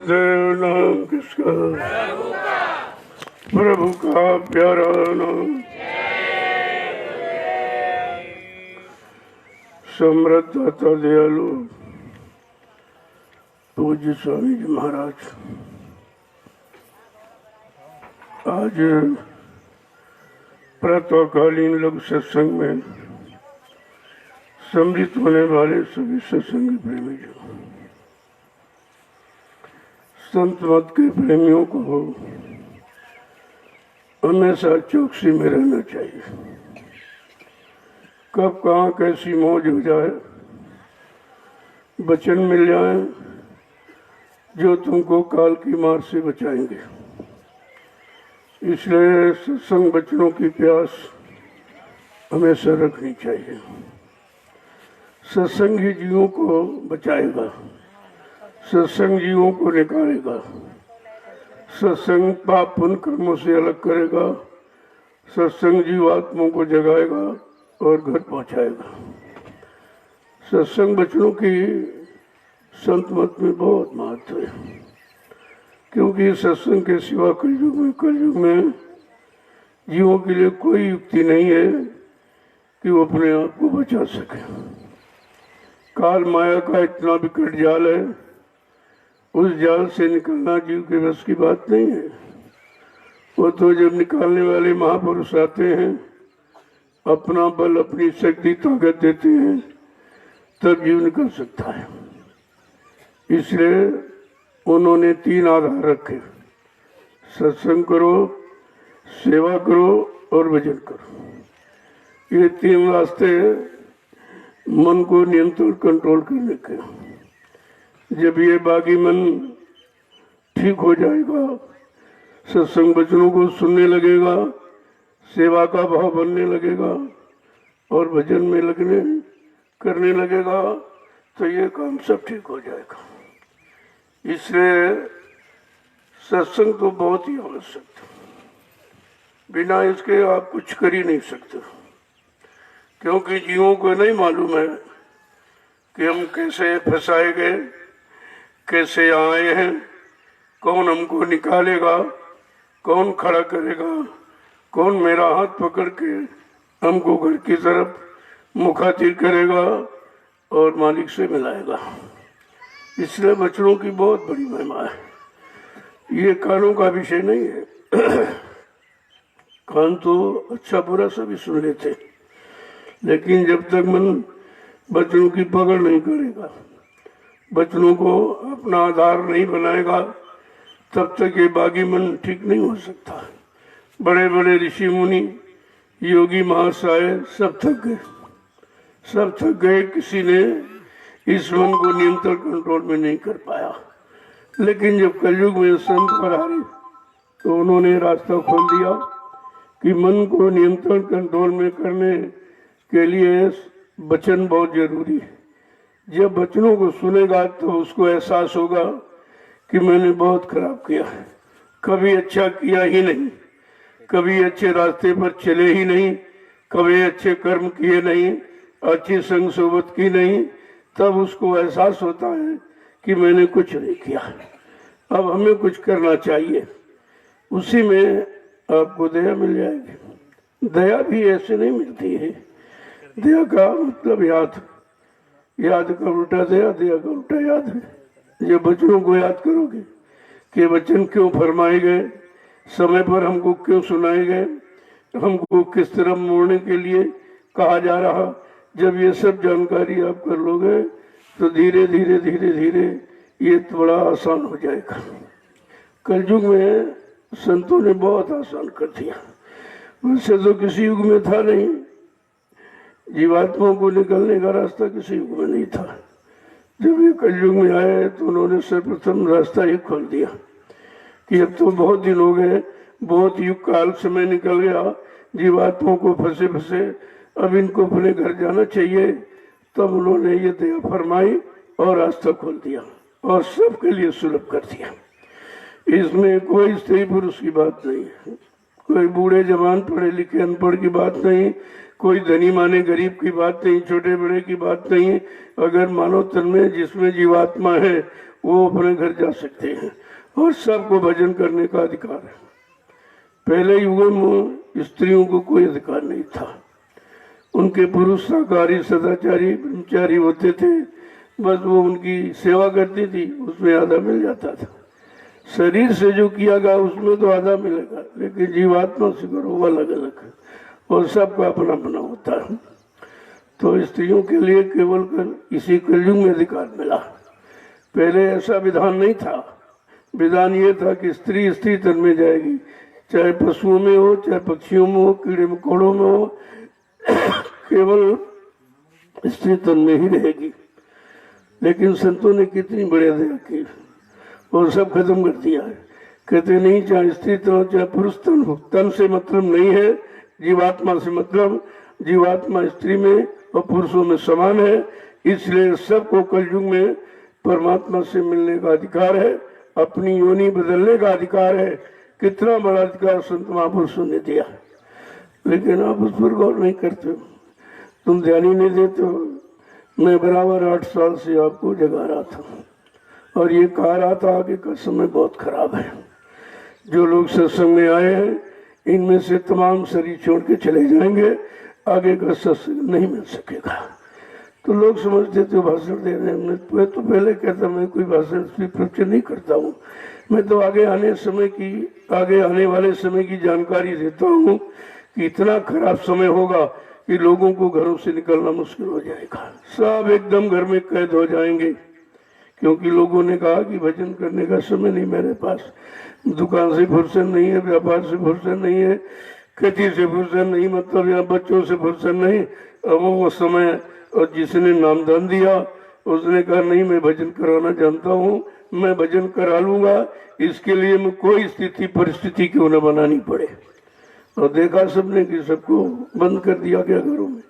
गुरुदेव नाम किसका? प्रभु का प्यारा नाम। समृद्ध दाता दयालु पूज्य स्वामी जी महाराज, आज प्रातःकालीन लघु सत्संग में सम्मिलित होने वाले सभी सत्संगी प्रेमी जो संत मत के प्रेमियों को हमेशा चौकसी में रहना चाहिए। कब कहाँ कैसी मौज हो जाए, वचन मिल जाए जो तुमको काल की मार से बचाएंगे। इसलिए सत्संग वचनों की प्यास हमेशा रखनी चाहिए। सत्संग ही जीवों को बचाएगा, सत्संग जीवों को निकालेगा, सत्संग पाप पुण्य कर्मों से अलग करेगा, सत्संग जीवात्माओं को जगाएगा और घर पहुंचाएगा। सत्संग वचनों की संत मत में बहुत महत्व है, क्योंकि सत्संग के सिवा कलयुग में जीवों के लिए कोई युक्ति नहीं है कि वो अपने आप को बचा सके। काल माया का इतना विकट जाल है, उस जाल से निकलना जीव के बस की बात नहीं है। वो तो जब निकालने वाले महापुरुष आते हैं, अपना बल अपनी शक्ति ताकत देते हैं, तब जीव निकल सकता है। इसलिए उन्होंने 3 आधार रखे: सत्संग करो, सेवा करो और भजन करो। ये 3 रास्ते मन को नियंत्रण कंट्रोल करने के। जब ये बागी मन ठीक हो जाएगा, सत्संग वचनों को सुनने लगेगा, सेवा का भाव बनने लगेगा और भजन में करने लगेगा, तो ये काम सब ठीक हो जाएगा। इसलिए सत्संग तो बहुत ही आवश्यक है, बिना इसके आप कुछ कर ही नहीं सकते। क्योंकि जीवों को नहीं मालूम है कि हम कैसे फंसाए गए, कैसे आए हैं, कौन हमको निकालेगा, कौन खड़ा करेगा, कौन मेरा हाथ पकड़ के हमको घर की तरफ मुखातिब करेगा और मालिक से मिलाएगा। इसलिए वचनों की बहुत बड़ी महिमा है। ये कानों का विषय नहीं है। कान तो अच्छा बुरा सभी सुन लेते, लेकिन जब तक मन वचनों की पकड़ नहीं करेगा, वचनों को अपना आधार नहीं बनाएगा, तब तक ये बागी मन ठीक नहीं हो सकता। बड़े बड़े ऋषि मुनि, योगी महाशय सब थक गए। किसी ने इस मन को नियंत्रण कंट्रोल में नहीं कर पाया। लेकिन जब कलयुग में संत पधारे तो उन्होंने रास्ता खोल दिया कि मन को नियंत्रण कंट्रोल में करने के लिए वचन बहुत जरूरी है। जब वचनों को सुनेगा तो उसको एहसास होगा कि मैंने बहुत खराब किया है, कभी अच्छा किया ही नहीं, कभी अच्छे रास्ते पर चले ही नहीं, कभी अच्छे कर्म किए नहीं, अच्छी संग सोबत की नहीं। तब उसको एहसास होता है कि मैंने कुछ नहीं किया, अब हमें कुछ करना चाहिए। उसी में आपको दया मिल जाएगी। दया भी ऐसे नहीं मिलती है। दया का मतलब याद का उल्टा दया, दया का उल्टा याद है। जब वचनों को याद करोगे कि वचन क्यों फरमाए गए, समय पर हमको क्यों सुनाए गए, हमको किस तरह मोड़ने के लिए कहा जा रहा, जब ये सब जानकारी आप कर लोगे तो धीरे धीरे ये तो बड़ा आसान हो जाएगा। कलयुग में संतों ने बहुत आसान कर दिया। वैसे तो किसी युग में था नहीं, जीवात्माओं को निकलने का रास्ता किसी युग में नहीं था। जब ये कलयुग में आए तो उन्होंने सर्वप्रथम रास्ता ही खोल दिया कि अब तो बहुत दिन हो गए, बहुत युग काल समय निकल गया, जीवात्माओं को फंसे अब इनको अपने घर जाना चाहिए। तब उन्होंने ये दया फरमाई और रास्ता खोल दिया और सबके लिए सुलभ कर दिया। इसमें कोई स्त्री पुरुष की बात नहीं है, कोई बूढ़े जवान पढ़े लिखे अनपढ़ की बात नहीं, कोई धनी माने गरीब की बात नहीं, छोटे बड़े की बात नहीं। अगर मानव तन में जिसमें जीवात्मा है वो अपने घर जा सकते हैं और सबको भजन करने का अधिकार है। पहले युगों में स्त्रियों को कोई अधिकार नहीं था। उनके पुरुष सहकारी सदाचारी ब्रह्मचारी होते थे, बस वो उनकी सेवा करती थी, उसमें आधा मिल जाता था। शरीर से जो किया गया उसमें तो आधा मिलेगा, लेकिन जीवात्मा से करो वो अलग अलग है और सबका अपना अपना होता है। तो स्त्रियों के लिए केवल इसी कलयुग में अधिकार मिला। पहले ऐसा विधान नहीं था। विधान ये था कि स्त्री स्त्री तन में जाएगी, चाहे पशुओं में हो, चाहे पक्षियों में हो, कीड़े मकोड़ों में हो, केवल स्त्री तन में ही रहेगी। लेकिन संतों ने कितनी बढ़िया दया की और सब खत्म कर दिया है। कहते नहीं, चाहे स्त्री तन हो चाहे पुरुष तन हो, तन से मतलब नहीं है, जीवात्मा से मतलब। जीवात्मा स्त्री में और पुरुषों में समान है, इसलिए सबको कलयुग में परमात्मा से मिलने का अधिकार है, अपनी योनि बदलने का अधिकार है। कितना बड़ा अधिकार संत महापुरुषों ने दिया, लेकिन आप उस पर गौर नहीं करते हो, तुम ध्यान ही नहीं देते हो। मैं बराबर 8 साल से आपको जगा रहा था और ये कह रहा था आगे का समय बहुत खराब है। जो लोग सत्संग में आए हैं इनमें से तमाम शरीर छोड़ के चले जाएंगे, आगे का सत्संग नहीं मिल सकेगा। तो लोग समझते थे भाषण दे रहे हैं। मैं तो पहले कहता मैं कोई भाषण प्रवचन नहीं करता हूँ, मैं तो आगे आने वाले समय की जानकारी देता हूँ कि इतना खराब समय होगा कि लोगों को घरों से निकलना मुश्किल हो जाएगा, सब एकदम घर में कैद हो जाएंगे। क्योंकि लोगों ने कहा कि भजन करने का समय नहीं मेरे पास, दुकान से फुर्सत नहीं है, व्यापार से फुर्सत नहीं है, खेती से फुर्सत नहीं, मतलब यहाँ बच्चों से फुर्सत नहीं। अब वो समय, और जिसने नामदान दिया उसने कहा नहीं मैं भजन कराना जानता हूँ, मैं भजन करा लूंगा, इसके लिए मैं कोई स्थिति परिस्थिति क्यों न बनानी पड़े। और देखा सबने कि सबको बंद कर दिया गया घरों में।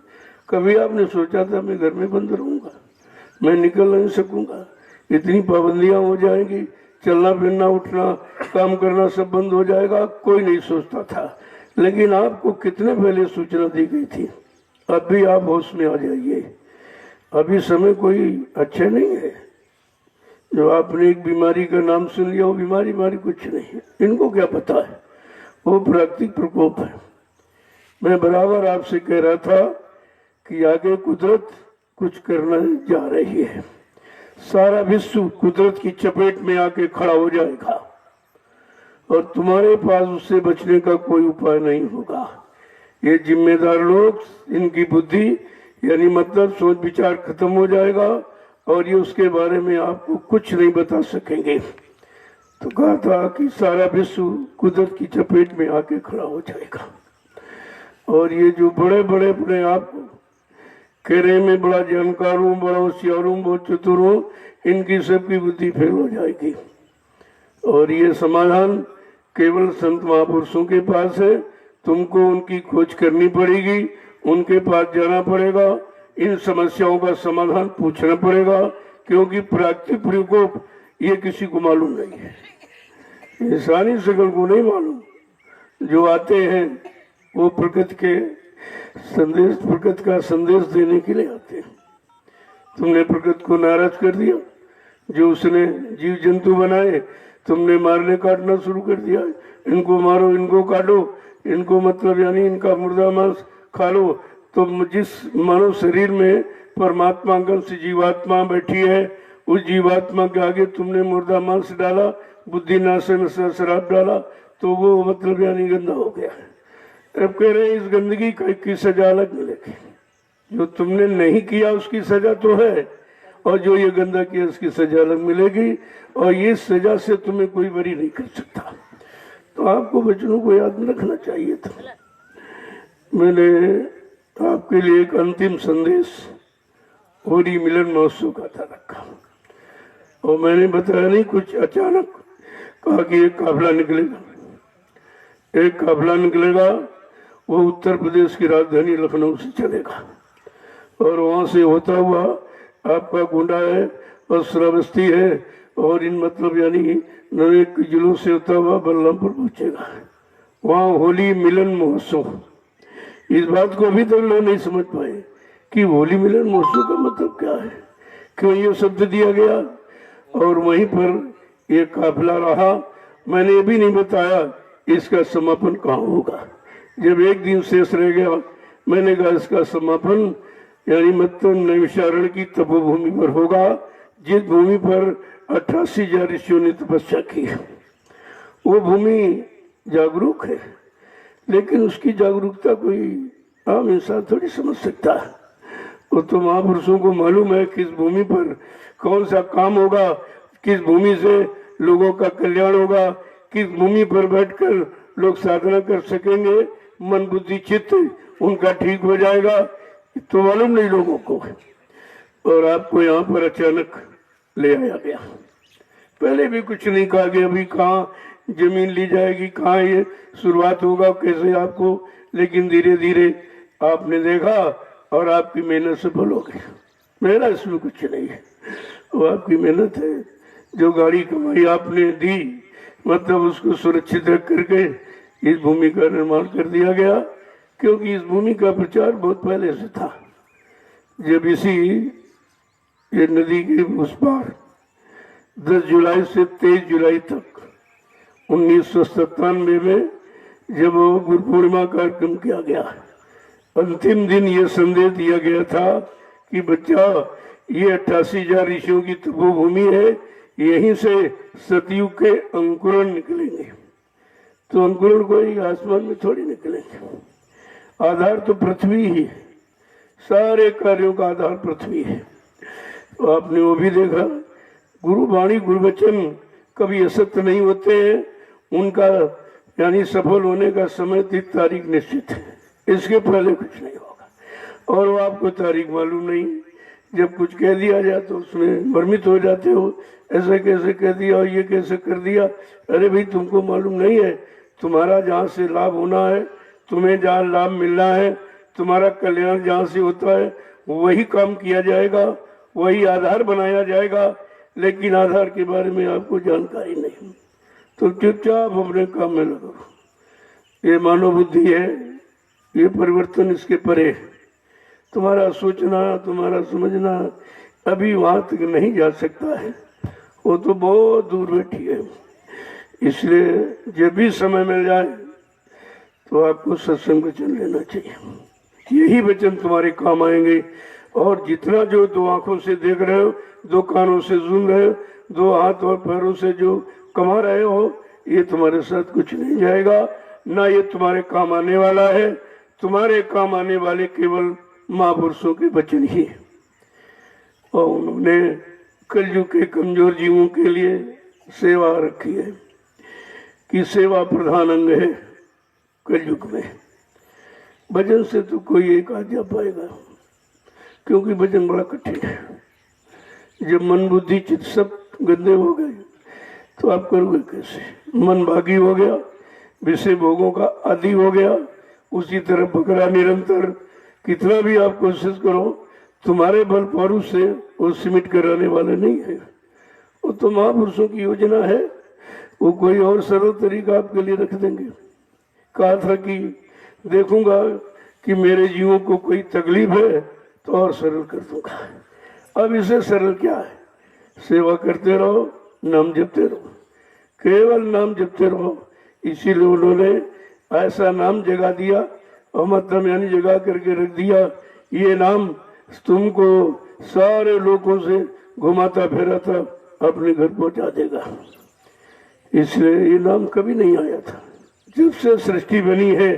कभी आपने सोचा था मैं घर में बंद रहूंगा, मैं निकल नहीं सकूंगा, इतनी पाबंदियां हो जाएंगी, चलना फिरना उठना काम करना सब बंद हो जाएगा, कोई नहीं सोचता था। लेकिन आपको कितने पहले सूचना दी गई थी। अब भी आप होश में आ जाइए, अभी समय कोई अच्छा नहीं है। जो आपने एक बीमारी का नाम सुन लिया, वो बीमारी कुछ नहीं है, इनको क्या पता है, वो प्राकृतिक प्रकोप है। मैं बराबर आपसे कह रहा था कि आगे कुदरत कुछ करना जा रही है, सारा विश्व कुदरत की चपेट में आके खड़ा हो जाएगा और तुम्हारे पास उससे बचने का कोई उपाय नहीं होगा। ये जिम्मेदार लोग, इनकी बुद्धि यानी मतलब सोच विचार खत्म हो जाएगा और ये उसके बारे में आपको कुछ नहीं बता सकेंगे। तो कहा था कि सारा विश्व कुदरत की चपेट में आके खड़ा हो जाएगा और ये जो बड़े बड़े अपने आप कह रहे मैं बड़ा जानकार हूँ, बड़ा होशियार हूँ, बहुत चतुर हूँ, इनकी सबकी बुद्धि फेल हो जाएगी। और ये समाधान केवल संत महापुरुषों के पास है। तुमको उनकी खोज करनी पड़ेगी, उनके पास जाना पड़ेगा, इन समस्याओं का समाधान पूछना पड़ेगा, क्योंकि प्राकृतिक प्रकोप ये किसी को मालूम नहीं है, इंसानी शकल को नहीं मालूम। जो आते हैं वो प्रकृति का संदेश देने के लिए आते हैं। तुमने प्रकृति को नाराज कर दिया, जो उसने जीव जंतु बनाए तुमने मारने काटना शुरू कर दिया, इनको मारो, इनको काटो, इनको मतलब यानी इनका मुर्दा मांस खा लो। तो जिस मानव शरीर में परमात्मा अंगन से जीवात्मा बैठी है, उस जीवात्मा के आगे तुमने मुर्दा मांस डाला, बुद्धि नाशन से शराब डाला, तो वो मतलब यानी गंदा हो गया। अब कह रहे इस गंदगी की सजा अलग मिलेगी। जो तुमने नहीं किया उसकी सजा तो है, और जो ये गंदा किया उसकी सजा अलग मिलेगी, और ये सजा से तुम्हें कोई बरी नहीं कर सकता। तो आपको बच्चों को याद रखना चाहिए था। मैंने आपके लिए एक अंतिम संदेश होली मिलन महोत्सव का था रखा, और मैंने बताया नहीं, कुछ अचानक कहा कि एक काफिला निकलेगा, वो उत्तर प्रदेश की राजधानी लखनऊ से चलेगा, और वहां से होता हुआ आपका गोंडा है और श्रावस्ती है, और इन मतलब यानी नवे के जुलूस से होता हुआ बलरामपुर पहुंचेगा। वहाँ होली मिलन महोत्सव। इस बात को अभी तक लोग नहीं समझ पाए कि होली मिलन महोत्सव का मतलब क्या है, क्यों ये शब्द दिया गया। और वहीं पर एक काफिला रहा। मैंने ये भी नहीं बताया इसका समापन कहाँ होगा। जब एक दिन शेष रह गया, मैंने कहा इसका समापन यानी मतलब नैमिषारण्य की तपोभूमि पर होगा, जिस भूमि पर 88,000 ऋषियों ने तपस्या की। वो भूमि जागरूक है, लेकिन उसकी जागरूकता कोई आम इंसान थोड़ी समझ सकता है। वो तो महापुरुषों को मालूम है किस भूमि पर कौन सा काम होगा, किस भूमि से लोगों का कल्याण होगा, किस भूमि पर बैठकर लोग साधना कर सकेंगे, मन बुद्धि चित्त उनका ठीक हो जाएगा, तो मालूम नहीं लोगों को। और आपको यहाँ पर अचानक ले आया गया। पहले भी कुछ नहीं कहा गया, अभी कहाँ जमीन ली जाएगी, कहाँ ये शुरुआत होगा, कैसे आपको, लेकिन धीरे धीरे आपने देखा और आपकी मेहनत सफल हो गई। मेरा इसमें कुछ नहीं है, वो आपकी मेहनत है। जो गाड़ी कमाई आपने दी, मतलब उसको सुरक्षित रख करके इस भूमि का निर्माण कर दिया गया, क्योंकि इस भूमि का प्रचार बहुत पहले से था। जब इसी ये नदी के उस पार 10 जुलाई से 23 जुलाई तक 1997 में जब गुरु पूर्णिमा कार्यक्रम किया गया, अंतिम दिन ये संदेश दिया गया था कि बच्चा ये 88,000 ऋषियों की तपोभूमि है, यहीं से सतयुग के अंकुरण निकलेंगे। तो अंकुरण कोई आसमान में थोड़ी निकलेंगे, आधार तो पृथ्वी ही है, सारे कार्यों का आधार पृथ्वी है। तो आपने वो भी देखा, गुरु वाणी गुरु वचन कभी असत्य नहीं होते हैं, उनका यानी सफल होने का समय तिथि तारीख निश्चित है, इसके पहले कुछ नहीं होगा। और वो आपको तारीख मालूम नहीं, जब कुछ कह दिया जाए तो उसमें भ्रमित हो जाते हो, ऐसे कैसे कह दिया और ये कैसे कर दिया। अरे भाई तुमको मालूम नहीं है, तुम्हारा जहाँ से लाभ होना है, तुम्हें जहाँ लाभ मिलना है, तुम्हारा कल्याण जहाँ से होता है वही काम किया जाएगा, वही आधार बनाया जाएगा, लेकिन आधार के बारे में आपको जानकारी नहीं, तो चुपचाप अपने काम में लगो। ये मानव बुद्धि है, ये परिवर्तन इसके परे है। तुम्हारा सोचना, तुम्हारा समझना अभी वहां तक नहीं जा सकता है, वो तो बहुत दूर बैठी है। इसलिए जब भी समय मिल जाए तो आपको सत्संग वचन लेना चाहिए, यही वचन तुम्हारे काम आएंगे। और जितना जो 2 आंखों से देख रहे हो, 2 कानों से सुन रहे हो, 2 हाथ और पैरों से जो कमा रहे हो, ये तुम्हारे साथ कुछ नहीं जाएगा, ना ये तुम्हारे काम आने वाला है। तुम्हारे काम आने वाले केवल महापुरुषों के वचन ही है, और उन्होंने कलयुग के कमजोर जीवों के लिए सेवा रखी है कि सेवा प्रधान अंग है कलयुग में। भजन से तो कोई एक आ जा पाएगा, क्योंकि भजन बड़ा कठिन है। जब मन बुद्धि चित्त सब गंदे हो गए तो आप करोगे कैसे? मन भागी हो गया, विषय भोगों का आदि हो गया, उसी तरह पकड़ा निरंतर। कितना भी आप कोशिश करो, तुम्हारे बल पौरुष से वो सिमट कराने वाले नहीं है। वो तो महापुरुषों की योजना है, वो कोई और सरल तरीका आपके लिए रख देंगे। कहा था कि देखूंगा कि मेरे जीवों को कोई तकलीफ है तो और सरल कर दूंगा। अब इसे सरल क्या है? सेवा करते रहो, नाम जपते रहो, केवल नाम जपते रहो। इसीलिए उन्होंने ऐसा नाम जगा दिया, और मतलब यानी जगा करके रख दिया, ये नाम तुमको सारे लोगों से घुमाता फिराता अपने घर पहुंचा देगा। इसलिए ये नाम कभी नहीं आया था। जब से सृष्टि बनी है,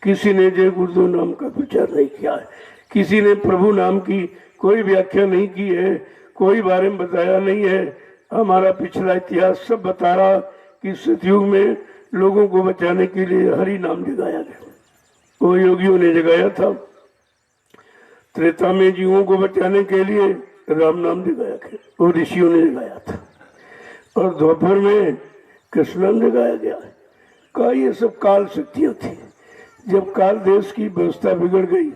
किसी ने जय गुरुदेव नाम का प्रचार नहीं किया है, किसी ने प्रभु नाम की कोई व्याख्या नहीं की है, कोई बारे में बताया नहीं है। हमारा पिछला इतिहास सब बता रहा कि सतयुग में लोगों को बचाने के लिए हरि नाम जगाया गया, वो योगियों ने जगाया था। त्रेता में जीवों को बचाने के लिए राम नाम जगाया गया, वो ऋषियों ने जगाया था। और द्वापर में कृष्ण नाम जगाया गया। का ये सब काल शक्तियां थी। जब काल देश की व्यवस्था बिगड़ गई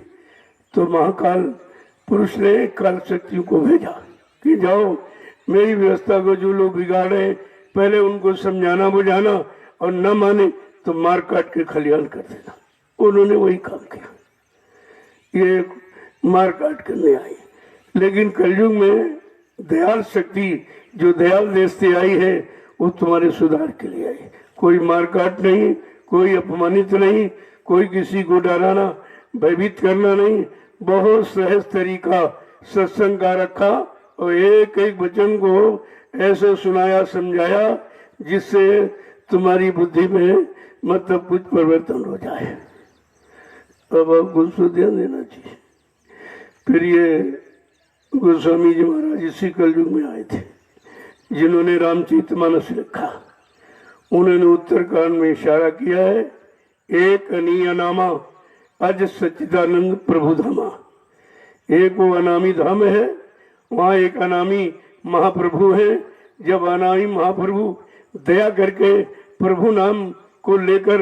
तो महाकाल पुरुष ने काल शक्तियों को भेजा कि जाओ मेरी व्यवस्था को जो लोग बिगाड़े पहले उनको समझाना बुझाना, और न माने तो मार काट के खलियान कर देना। उन्होंने वही काम किया, ये मार काट करने आई। लेकिन कलयुग में दयाल शक्ति जो दयाल देश से आई है वो तुम्हारे सुधार के लिए आई। कोई मारकाट नहीं, कोई अपमानित नहीं, कोई किसी को डराना भयभीत करना नहीं। बहुत सहज तरीका सत्संग का रखा और एक एक वचन को ऐसे सुनाया समझाया जिससे तुम्हारी बुद्धि में मतलब कुछ परिवर्तन हो जाए। अब आपको उसको ध्यान देना चाहिए। फिर ये गोस्वामी जी महाराज इसी कलयुग में आए थे जिन्होंने रामचरितमानस लिखा। उन्होंने उत्तरकांड में इशारा किया है, एक अनीय नामा अज सच्चिदानंद प्रभु धामा। एक वो अनामी धाम है, वहाँ एक अनामी महाप्रभु है। जब अनामी महाप्रभु दया करके प्रभु नाम को लेकर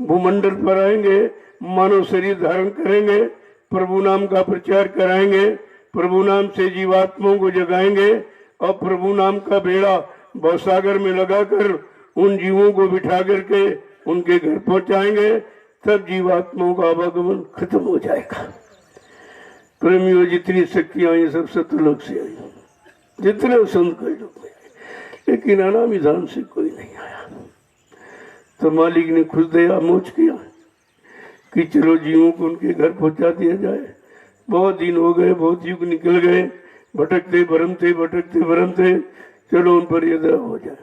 भूमंडल पर आएंगे, मानव शरीर धारण करेंगे, प्रभु नाम का प्रचार कराएंगे, प्रभु नाम से जीवात्माओं को जगाएंगे और प्रभु नाम का बेड़ा भवसागर में लगाकर उन जीवों को बिठा करके उनके घर पहुंचाएंगे, तब जीवात्माओं का आवागमन खत्म हो जाएगा। प्रेमियों, जितनी शक्तियां ये सब सतलोक से आई, जितने संत कलयुग में आए, लेकिन अनामी धाम से कोई नहीं आया। तो मालिक ने खुद दया मोच किया कि चलो जीवों को उनके घर पहुंचा दिया जाए। बहुत दिन हो गए, बहुत युग निकल गए, भटकते भरमते, चलो उन पर ये दया हो जाए।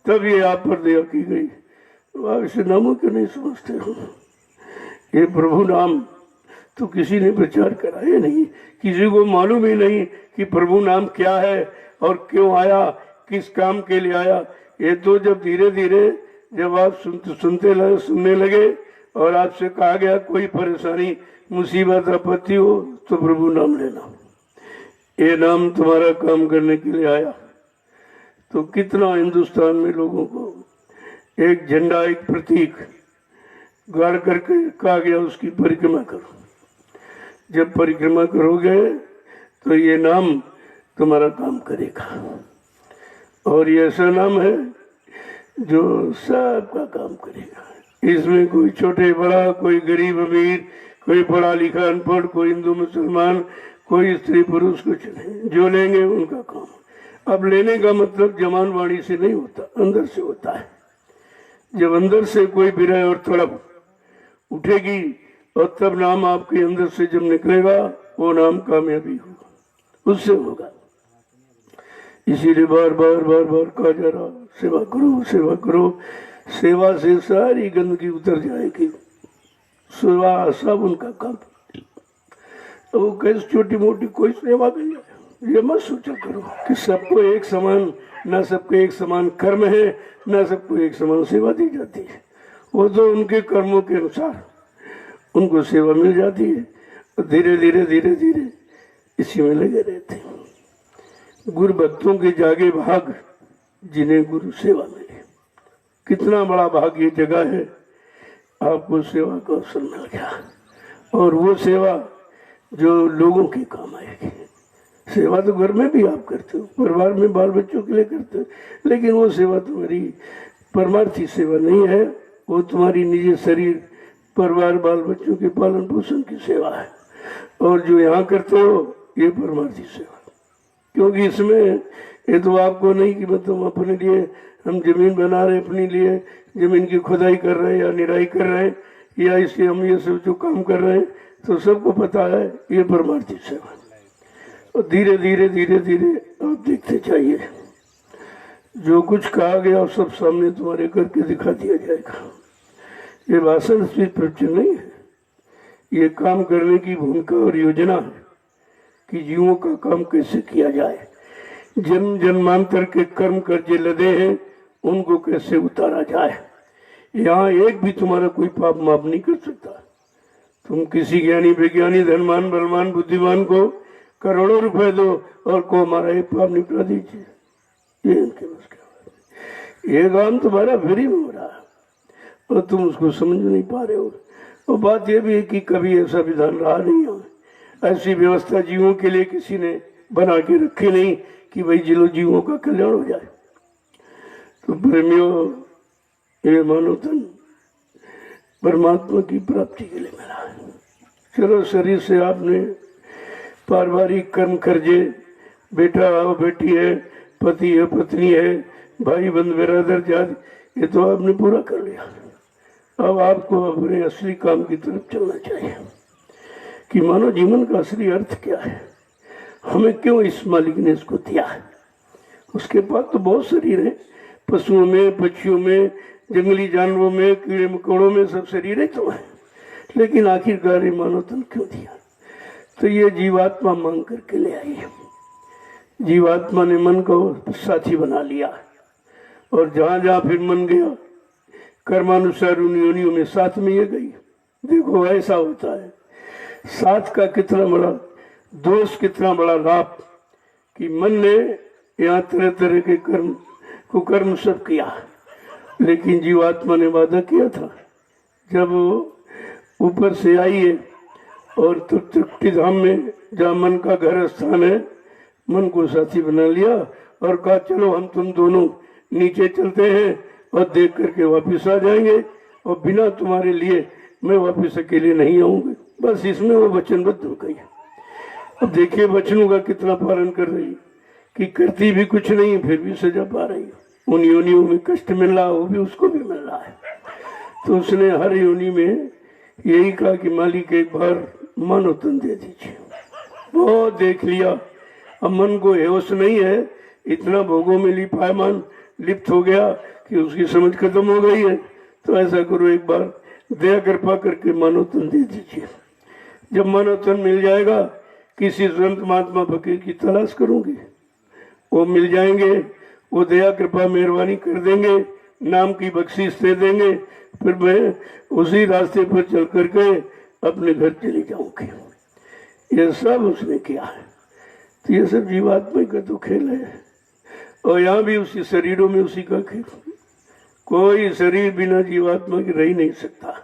तब ये आप पर दया की गई। तो आप इसे नामों क्यों नहीं समझते हो? ये प्रभु नाम तो किसी ने प्रचार कराया नहीं, किसी को मालूम ही नहीं कि प्रभु नाम क्या है और क्यों आया, किस काम के लिए आया। ये तो जब धीरे धीरे जब आप सुनने लगे और आपसे कहा गया कोई परेशानी मुसीबत आपत्ति हो तो प्रभु नाम लेना, ये नाम तुम्हारा काम करने के लिए आया। तो कितना हिंदुस्तान में लोगों को एक झंडा, एक प्रतीक गाड़ करके कहा गया उसकी परिक्रमा करो। जब परिक्रमा करोगे तो ये नाम तुम्हारा काम करेगा। और ये ऐसा नाम है जो सबका काम करेगा। इसमें कोई छोटे बड़ा, कोई गरीब अमीर, कोई पढ़ा लिखा अनपढ़, कोई हिंदू मुसलमान, कोई स्त्री पुरुष, कुछ नहीं। जो लेंगे उनका काम। अब लेने का मतलब जमान वाणी से नहीं होता, अंदर से होता है। जब अंदर से कोई विरह और तड़प उठेगी और तब नाम आपके अंदर से जब निकलेगा, वो नाम कामयाबी होगा, उससे होगा। इसीलिए बार बार कहा जा रहा, सेवा करो, सेवा करो। सेवा से सारी गंदगी उतर जाएगी। सेवा सब उनका काम। तो वो कैसे छोटी मोटी कोई सेवा नहीं है, ये मत सोचा करो कि सबको एक समान, ना सबको एक समान कर्म है, ना सबको एक समान सेवा दी जाती है। वो तो उनके कर्मों के अनुसार उनको सेवा मिल जाती है और धीरे धीरे इसी में लगे रहते हैं। गुरु भक्तों के जागे भाग, जिन्हें गुरु सेवा मिले। कितना बड़ा भाग ये जगह है, आपको सेवा का अवसर मिल गया। और वो सेवा जो लोगों के काम आएगी। सेवा तो घर में भी आप करते हो, परिवार में बाल बच्चों के लिए करते हो, लेकिन वो सेवा तुम्हारी परमार्थी सेवा नहीं है। वो तुम्हारी निजी शरीर, परिवार, बाल बच्चों के पालन पोषण की सेवा है। और जो यहाँ करते हो ये परमार्थी सेवा। क्योंकि इसमें ये तो आपको नहीं कि मतलब अपने लिए हम जमीन बना रहे, अपने लिए जमीन की खुदाई कर रहे हैं या निराई कर रहे हैं, या इससे हम ये सब जो काम कर रहे हैं, तो सबको पता है ये परमार्थी सेवा। और धीरे धीरे आप देखते जाइए, जो कुछ कहा गया सब सामने तुम्हारे करके दिखा दिया जाएगा। ये भाषण स्पीच प्रवचन नहीं है, ये काम करने की भूमिका और योजना है कि जीवों का काम कैसे किया जाए। जन्म जन्मांतर के कर्म कर्जे लदे हैं, उनको कैसे उतारा जाए। यहाँ एक भी तुम्हारा कोई पाप माफ नहीं कर सकता। तुम किसी ज्ञानी, विज्ञानी, धनवान, बलवान, बुद्धिमान को करोड़ों रुपए दो और को हमारा एक पाप निपटा दीजिए, ये इनके बस क्या बात है। ये काम तुम्हारा फ्री में हो रहा है और तुम उसको समझ नहीं पा रहे हो। और बात यह भी है कि कभी ऐसा विधान रहा नहीं है, ऐसी व्यवस्था जीवों के लिए किसी ने बना के रखी नहीं कि भाई जिलो जीवों का कल्याण हो जाए। तो प्रेमियों, ये मानव तन परमात्मा की प्राप्ति के लिए मिला है। चलो, शरीर से आपने पारिवारिक कर्म कर्जे, बेटा हो बेटी है, पति है, पत्नी है, भाई बंद बिरादर जाति, ये तो आपने पूरा कर लिया। अब आपको अपने असली काम की तरफ चलना चाहिए कि मानव जीवन का असली अर्थ क्या है, हमें क्यों इस मालिक ने इसको दिया है। उसके पास तो बहुत शरीर है, पशुओं में, पक्षियों में, जंगली जानवरों में, कीड़े मकोड़ों में, सब शरीर तो है, लेकिन आखिरकार ये मानव तन क्यों दिया। तो ये जीवात्मा मांग करके ले आई। जीवात्मा ने मन को साथी बना लिया और जहां जहां फिर मन गया कर्मानुसार उन योनियों में साथ में ये गई। देखो ऐसा होता है, साथ का कितना बड़ा दोष, कितना बड़ा लाभ कि मन ने यहाँ तरह तरह के कर्म कुकर्म सब किया, लेकिन जीवात्मा ने वादा किया था जब ऊपर से आई है और तृप्ति धाम में जहाँ मन का घर स्थान है, मन को साथी बना लिया और कहा चलो हम तुम दोनों नीचे चलते हैं और देख करके वापस आ जाएंगे और बिना तुम्हारे लिए मैं वापस अकेले नहीं आऊंगी। बस इसमें वो वचनबद्ध हो गई। अब देखिए वचनों का कितना पालन कर रही कि करती भी कुछ नहीं फिर भी सजा पा रही। उन योनियों में कष्ट मिल रहा, वो भी उसको भी मिल रहा है। तो उसने हर योनि में यही कहा कि मालिक एक बार मानव तन दे दीजिए। बहुत देख लिया, अब मन को होश नहीं है, इतना भोगों में लिपायमान लिप्त हो गया कि उसकी समझ खत्म हो गई है। तो ऐसा करो एक बार दया कृपा करके मानव तन दे दीजिए। जब मानव तन मिल जाएगा किसी संत महात्मा फकीर की तलाश करूंगी, वो मिल जाएंगे, वो दया कृपा मेहरबानी कर देंगे, नाम की बख्शीश दे देंगे, फिर मैं उसी रास्ते पर चल करके अपने घर चली जाऊंगी। ये सब उसने किया है। तो ये सब जीवात्मा का तो खेल है और यहाँ भी उसी शरीरों में उसी का खेल। कोई शरीर बिना जीवात्मा के रह ही नहीं सकता।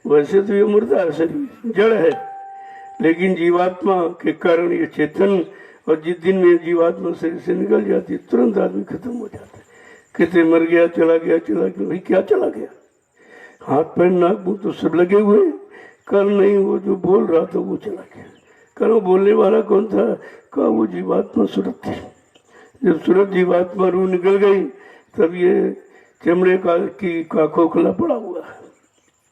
वैसे तो ये मुर्दा है, शरीर जड़ है, लेकिन जीवात्मा के कारण ये चेतन, और जिस दिन में जीवात्मा शरीर से निकल जाती है तुरंत आदमी खत्म हो जाता है। कितने मर गया, चला गया, चला गया, भाई क्या चला गया? हाथ पैर नाक मुंह तो सब लगे हुए। कल नहीं वो जो बोल रहा था वो चला गया। कल वो बोलने वाला कौन था? कहा वो जीवात्मा सूरत थी। जब सूरत जीवात्मा रूह निकल गई तब ये चमड़े का खोखला पड़ा हुआ है।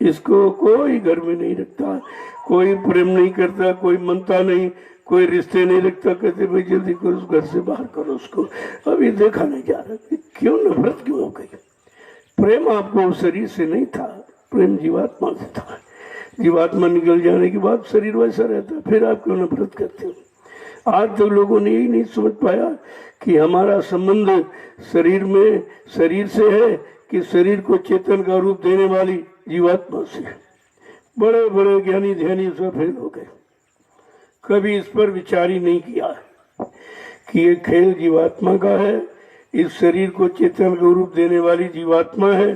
इसको कोई घर में नहीं रखता, कोई प्रेम नहीं करता, कोई मनता नहीं, कोई रिश्ते नहीं रखता। कहते भाई जल्दी करो, उस घर से बाहर करो उसको। अभी देखा नहीं जा रहा कि क्यों नफरत क्यों हो गई। प्रेम आपको शरीर से नहीं था, प्रेम जीवात्मा से था। जीवात्मा निकल जाने के बाद शरीर वैसा रहता, फिर आप क्यों नफरत करते हो? आज तक लोगों ने यही नहीं समझ पाया कि हमारा संबंध शरीर से है कि शरीर को चेतन का रूप देने वाली जीवात्मा से। बड़े बड़े ज्ञानी ध्यानी सब फेल हो गए, कभी इस पर विचार ही नहीं किया कि ये खेल जीवात्मा का है। इस शरीर को चेतन का रूप देने वाली जीवात्मा है।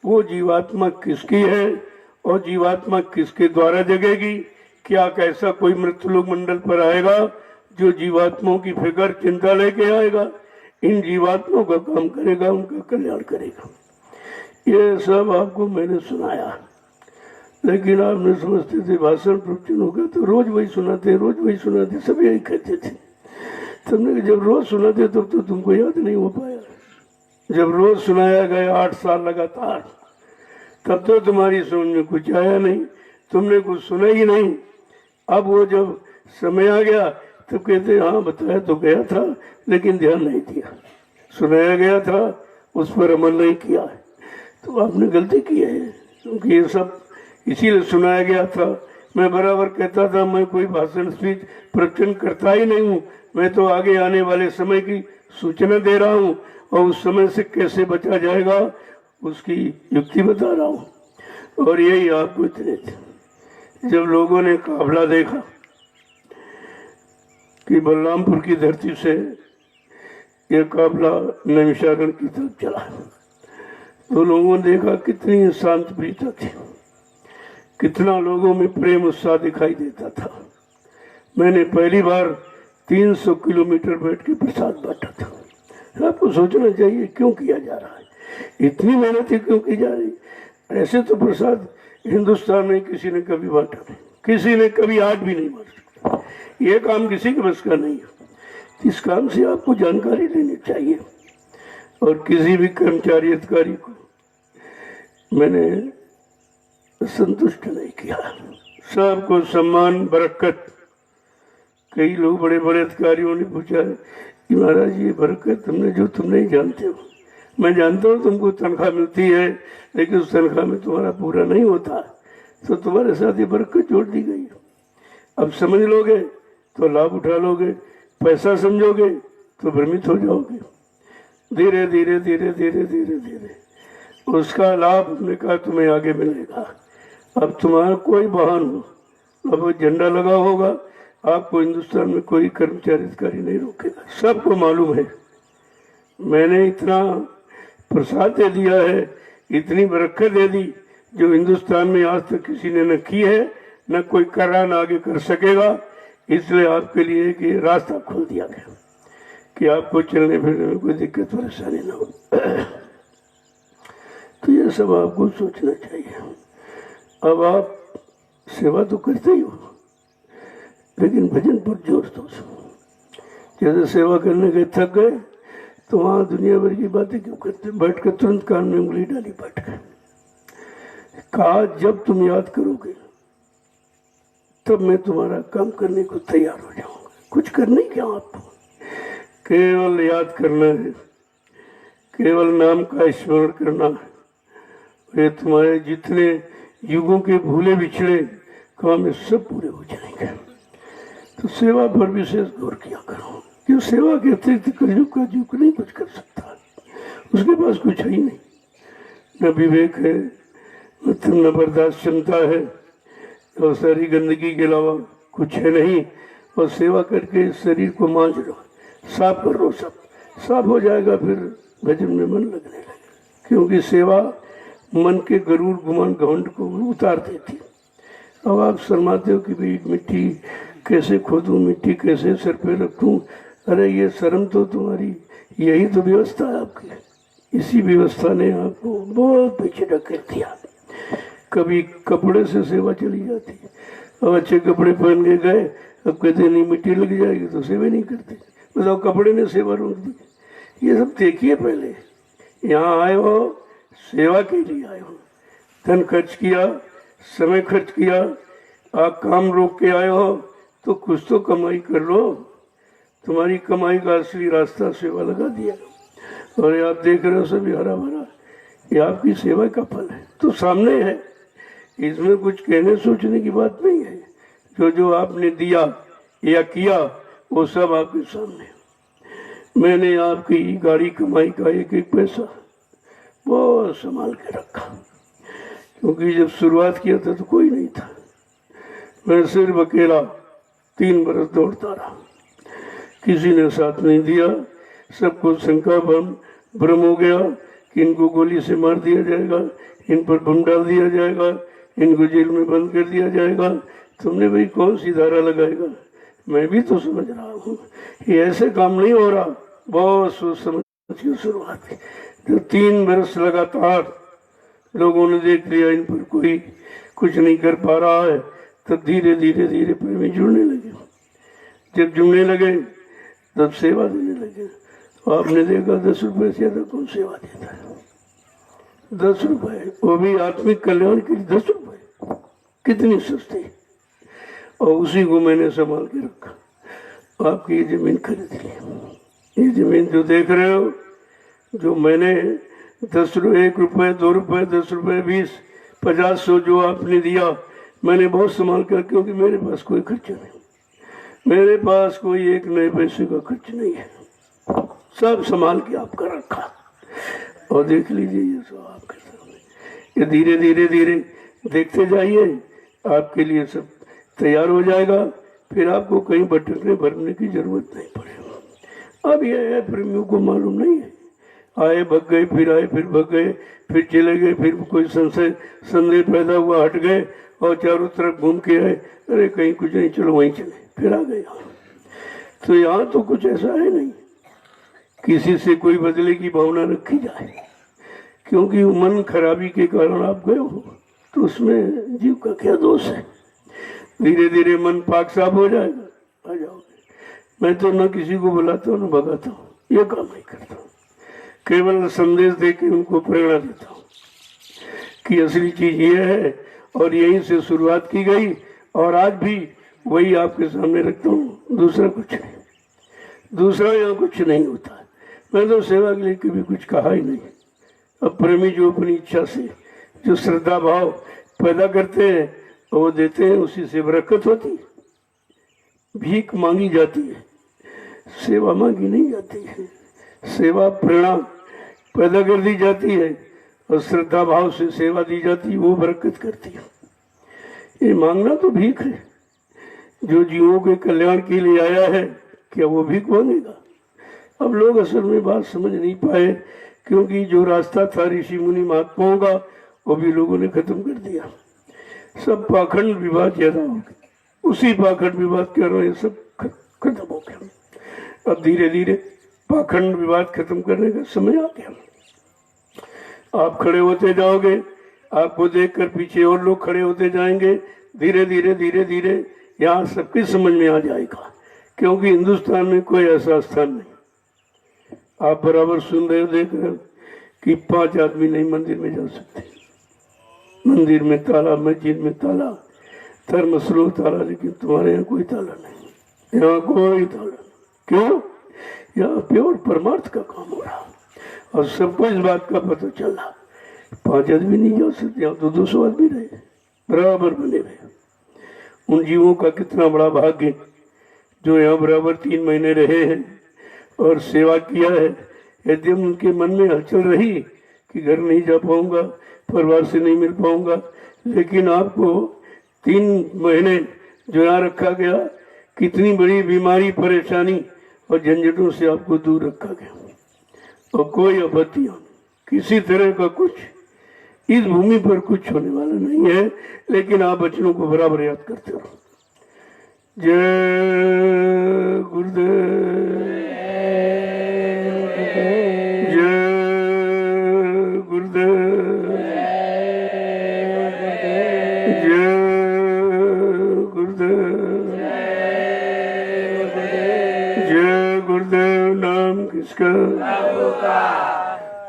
वो जीवात्मा किसकी है और जीवात्मा किसके द्वारा जगेगी? क्या कैसा कोई मृत्युलोक मंडल पर आएगा जो जीवात्माओं की फिक्र चिंता लेके आएगा? इन जीवात्माओं का काम करेगा, उनका कल्याण करेगा। ये सब आपको मैंने सुनाया, लेकिन आप नहीं समझते थे। भाषण प्रवचन होगा तो रोज वही सुनाते, रोज वही सुनाते, सब यही कहते थे। तुमने जब रोज सुनाते तब तो तुमको याद नहीं हो पाया। जब रोज सुनाया गया 8 साल लगातार, तब तो तुम्हारी समझ में कुछ आया नहीं, तुमने कुछ सुना ही नहीं। अब वो जब समय आ गया तो कहते हाँ बताया तो गया था लेकिन ध्यान नहीं दिया। सुनाया गया था, उस पर अमल नहीं किया है, तो आपने गलती की है। क्योंकि ये सब इसीलिए सुनाया गया था। मैं बराबर कहता था मैं कोई भाषण स्पीच प्रवचन करता ही नहीं हूँ, मैं तो आगे आने वाले समय की सूचना दे रहा हूँ और उस समय से कैसे बचा जाएगा उसकी युक्ति बता रहा हूँ। और यही आपको इतने थे। जब लोगों ने काफला देखा कि बलरामपुर की धरती से यह काफला नैमिषारण्य की तरफ चला, तो लोगों ने देखा कितनी शांत प्रीता थी, कितना लोगों में प्रेम उत्साह दिखाई देता था। मैंने पहली बार 300 किलोमीटर बैठ के प्रसाद बांटा था। आपको सोचना चाहिए क्यों किया जा रहा है, इतनी मेहनत क्यों की जा रही। ऐसे तो प्रसाद हिंदुस्तान में किसी ने कभी बांटा नहीं, किसी ने कभी आज भी नहीं बांट सकता। ये काम किसी के बस का नहीं है। इस काम से आपको जानकारी लेनी चाहिए। और किसी भी कर्मचारी अधिकारी को मैंने संतुष्ट नहीं किया, सबको सम्मान बरकत। कई लोग बड़े बड़े अधिकारियों ने पूछा कि महाराज ये बरकत तुमने जो तुम नहीं जानते हो, मैं जानता हूँ तुमको तनख्वाह मिलती है, लेकिन उस तनख्वाह में तुम्हारा पूरा नहीं होता, तो तुम्हारे साथ ये बरकत जोड़ दी गई। अब समझ लोगे तो लाभ उठा लोगे, पैसा समझोगे तो भ्रमित हो जाओगे। धीरे धीरे धीरे धीरे धीरे धीरे उसका लाभ हमने कहा तुम्हें आगे मिलेगा। अब तुम्हारा कोई वाहन हो, अब झंडा लगा होगा, आपको हिंदुस्तान में कोई कर्मचारी अधिकारी नहीं रोकेगा, सबको मालूम है। मैंने इतना प्रसाद दे दिया है, इतनी बरकत दे दी जो हिंदुस्तान में आज तक किसी ने न की है, न कोई कर रहा न आगे कर सकेगा। इसलिए आपके लिए कि रास्ता खोल दिया गया कि आपको चलने फिरने में कोई दिक्कत परेशानी न हो। तो ये सब आपको सोचना चाहिए। अब आप सेवा तो करते ही हो, लेकिन भजन पर जोर दो। जैसे सेवा करने गए थक गए तो वहां दुनिया भर की बातें क्यों करते, बैठ कर तुरंत कान में उंगली डाली बैठ कर। कहा जब तुम याद करोगे तब मैं तुम्हारा काम करने को तैयार हो जाऊंगा। कुछ करना ही क्या आपको, केवल याद करना है, केवल नाम का स्मरण करना है। ये तुम्हारे जितने युगों के भूले बिछड़े काम में सब पूरे हो जाएंगे। तो सेवा पर विशेष गौर किया करो, क्यों सेवा के अतिरिक्त कलयुग का जीव नहीं कुछ कर सकता, उसके पास कुछ है ही नहीं, न विवेक है, न बर्दाश्त क्षमता है, और सारी गंदगी के अलावा कुछ है नहीं। और सेवा करके शरीर को मांझ लो, साफ कर लो, सब साफ हो जाएगा, फिर भजन में मन लगने लगेगा। क्योंकि सेवा मन के गरूर गुमान घमंड को उतार देती। अब आप शर्माते हो कि भाई मिट्टी कैसे खोदूं, मिट्टी कैसे सर पे रखूं। अरे ये शर्म तो तुम्हारी, यही तो व्यवस्था है आपकी। इसी व्यवस्था ने आपको बहुत पीछे ढकेल दिया। कभी कपड़े से सेवा चली जाती, अब अच्छे कपड़े पहन के गए, अब कहते नहीं मिट्टी लग जाएगी तो सेवा नहीं करते। बताओ, कपड़े ने सेवा रोक दी। ये सब देखिए, पहले यहाँ आए हो सेवा के लिए आए हो, धन खर्च किया, समय खर्च किया, आप काम रोक के आए हो तो कुछ तो कमाई कर लो। तुम्हारी कमाई का असली रास्ता सेवा लगा दिया, और ये आप देख रहे हो सभी हरा भरा, ये आपकी सेवा का फल है, तो सामने है। इसमें कुछ कहने सोचने की बात नहीं है। जो जो आपने दिया या किया वो सब आपके सामने। मैंने आपकी गाड़ी कमाई का एक एक पैसा बहुत संभाल के रखा, क्योंकि जब शुरुआत किया था तो कोई नहीं था। मैं सिर्फ अकेला 3 बरस दौड़ता रहा, किसी ने साथ नहीं दिया। सबको शंका भ्रम हो गया कि इनको गोली से मार दिया जाएगा, इन पर बम डाल दिया जाएगा, इनको जेल में बंद कर दिया जाएगा। तुमने भाई कौन सी धारा लगाएगा, मैं भी तो समझ रहा हूँ ये ऐसे काम नहीं हो रहा। बहुत सोच समझ की शुरुआत है। जो 3 बरस लगातार लोगों ने देख लिया इन पर कोई कुछ नहीं कर पा रहा है, तब धीरे धीरे धीरे प्रेमी जुड़ने लगे। जब जुड़ने लगे तब सेवा देने लगे। आपने देखा 10 रुपये से ज्यादा कौन सेवा देता है? 10 रुपये, वो भी आत्मिक कल्याण के लिए 10 रुपये, कितनी सस्ती। और उसी को मैंने संभाल के रखा। आपकी ये जमीन खरीद ली। ये जमीन जो देख रहे हो, जो मैंने 10 रुपये, 1 रुपये, 2 रुपये, 10 रुपये, 20, 50, 100 जो आपने दिया, मैंने बहुत संभाल कर, क्योंकि मेरे पास कोई खर्च नहीं, मेरे पास कोई एक नए पैसे का खर्च नहीं है, सब संभाल के आपका रखा। और देख लीजिए ये सब आपके सामने। ये धीरे धीरे धीरे देखते जाइए, आपके लिए सब तैयार हो जाएगा। फिर आपको कहीं भटकने भरने की जरूरत नहीं पड़ेगी। अब यह है, प्रेमियों को मालूम नहीं है, आए भग गए, फिर आए फिर भग गए, फिर चले गए, फिर कोई संदेह पैदा हुआ, हट गए और चारों तरफ घूम के आए, अरे कहीं कुछ नहीं, चलो वहीं चले, फिर आ गए। तो यहाँ तो कुछ ऐसा है नहीं किसी से कोई बदले की भावना रखी जाए, क्योंकि मन खराबी के कारण आप गए हो, तो उसमें जीव का क्या दोष है। धीरे धीरे मन पाक साफ हो जाएगा, आ जाओगे। मैं तो न किसी को बुलाता हूँ न भगाता हूँ, ये काम नहीं करता हूँ। केवल संदेश दे के उनको प्रेरणा देता हूँ कि असली चीज ये है और यहीं से शुरुआत की गई और आज भी वही आपके सामने रखता हूँ, दूसरा कुछ नहीं। दूसरा यहाँ कुछ नहीं होता। मैं तो सेवा के लिए कभी कुछ कहा ही नहीं। अब प्रेमी जो अपनी इच्छा से जो श्रद्धा भाव पैदा करते हैं और वो देते हैं, उसी से बरकत होती है। भीख मांगी जाती है, सेवा मांगी नहीं जाती है। सेवा प्रेरणा पैदा कर दी जाती है और श्रद्धा भाव से सेवा दी जाती है, वो बरकत करती है। ये मांगना तो भीख है। जो जीवों के कल्याण के लिए आया है, क्या वो भीख मांगेगा? अब लोग असल में बात समझ नहीं पाए, क्योंकि जो रास्ता था ऋषि मुनि महात्माओं का वो भी लोगों ने खत्म कर दिया। सब पाखंड विवाद ज्यादा हो गए, उसी पाखंड विवाद के रहे सब खत्म हो गया। अब धीरे धीरे पाखंड विवाद खत्म करने का समय आ गया। आप खड़े होते जाओगे, आपको देखकर पीछे और लोग खड़े होते जाएंगे। धीरे धीरे धीरे धीरे यहाँ सबकी समझ में आ जाएगा, क्योंकि हिंदुस्तान में कोई ऐसा स्थान नहीं। आप बराबर सुन रहे हो, देख रहे हो कि 5 आदमी नहीं मंदिर में जा सकते। मंदिर में ताला, मस्जिद में ताला, धर्मस्लोक ताला, लेकिन तुम्हारे यहाँ कोई ताला नहीं। यहाँ कोई ताला नहीं। क्यों? यहाँ प्योर परमार्थ का काम हो रहा और सबको इस बात का पता चला। 5 आदमी नहीं जा सकते, यहाँ तो 200 आदमी रहे बराबर बने हुए। उन जीवों का कितना बड़ा भाग्य जो यहाँ बराबर 3 महीने रहे हैं और सेवा किया है। यदि उनके मन में हलचल रही कि घर नहीं जा पाऊंगा, परिवार से नहीं मिल पाऊंगा, लेकिन आपको 3 महीने जो यहाँ रखा गया, कितनी बड़ी बीमारी, परेशानी और झंझटों से आपको दूर रखा गया और कोई आपत्ति किसी तरह का कुछ इस भूमि पर कुछ होने वाला नहीं है। लेकिन आप वचनों को बराबर याद करते रहो। जय गुरुदेव, जय गुरुदेव, जय गुरुदेव, जय गुरुदेव। नाम किसका?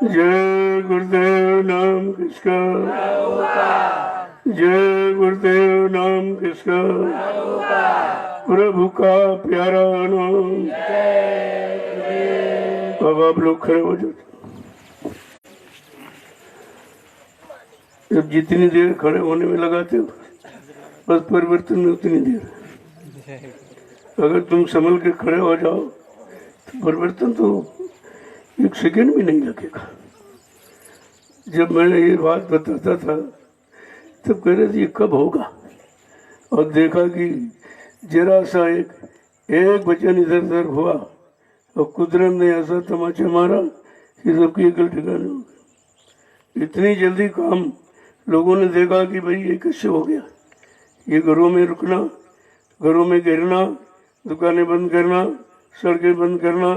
जय गुरुदेव। नाम किसका? जय गुरुदेव। नाम किसका? प्रभु का प्यारा नाम। अब आप लोग खड़े हो जाते। जब जितनी देर खड़े होने में लगाते हो, बस परिवर्तन में उतनी देर। अगर तुम संभल के खड़े हो जाओ तो परिवर्तन तो 1 सेकेंड भी नहीं लगेगा। जब मैंने ये बात बताता था तब कह रहे थे ये कब होगा, और देखा कि जरा सा एक वचन इधर उधर हुआ और कुदरत ने ऐसा तमाचा मारा कि सबकी एकल ठिकाने हो गई। इतनी जल्दी काम लोगों ने देखा कि भाई ये कैसे हो गया। ये घरों में रुकना, घरों में गिरना, दुकानें बंद करना, सड़कें बंद करना,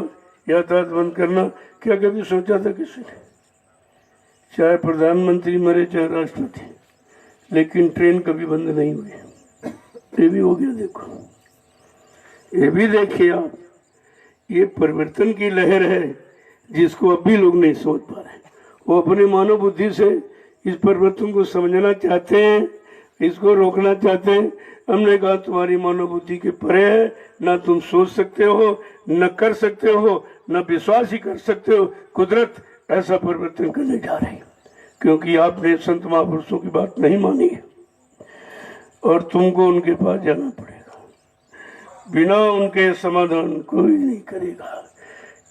यातायात बंद करना, क्या कभी सोचा था किसी ने? चाहे प्रधानमंत्री मरे चाहे राष्ट्रपति, लेकिन ट्रेन कभी बंद नहीं हुई। ये भी हो गया। देखो, ये भी देखिए आप, ये परिवर्तन की लहर है जिसको अब भी लोग नहीं सोच पा रहे। वो अपनी मानव बुद्धि से इस परिवर्तन को समझना चाहते हैं, इसको रोकना चाहते हैं। हमने कहा तुम्हारी मानव बुद्धि के परे है, ना तुम सोच सकते हो, न कर सकते हो, न विश्वास ही कर सकते हो। कुदरत ऐसा परिवर्तन करने जा रही है, क्योंकि आपने संत महापुरुषों की बात नहीं मानी है और तुमको उनके पास जाना पड़ेगा। बिना उनके समाधान कोई नहीं करेगा।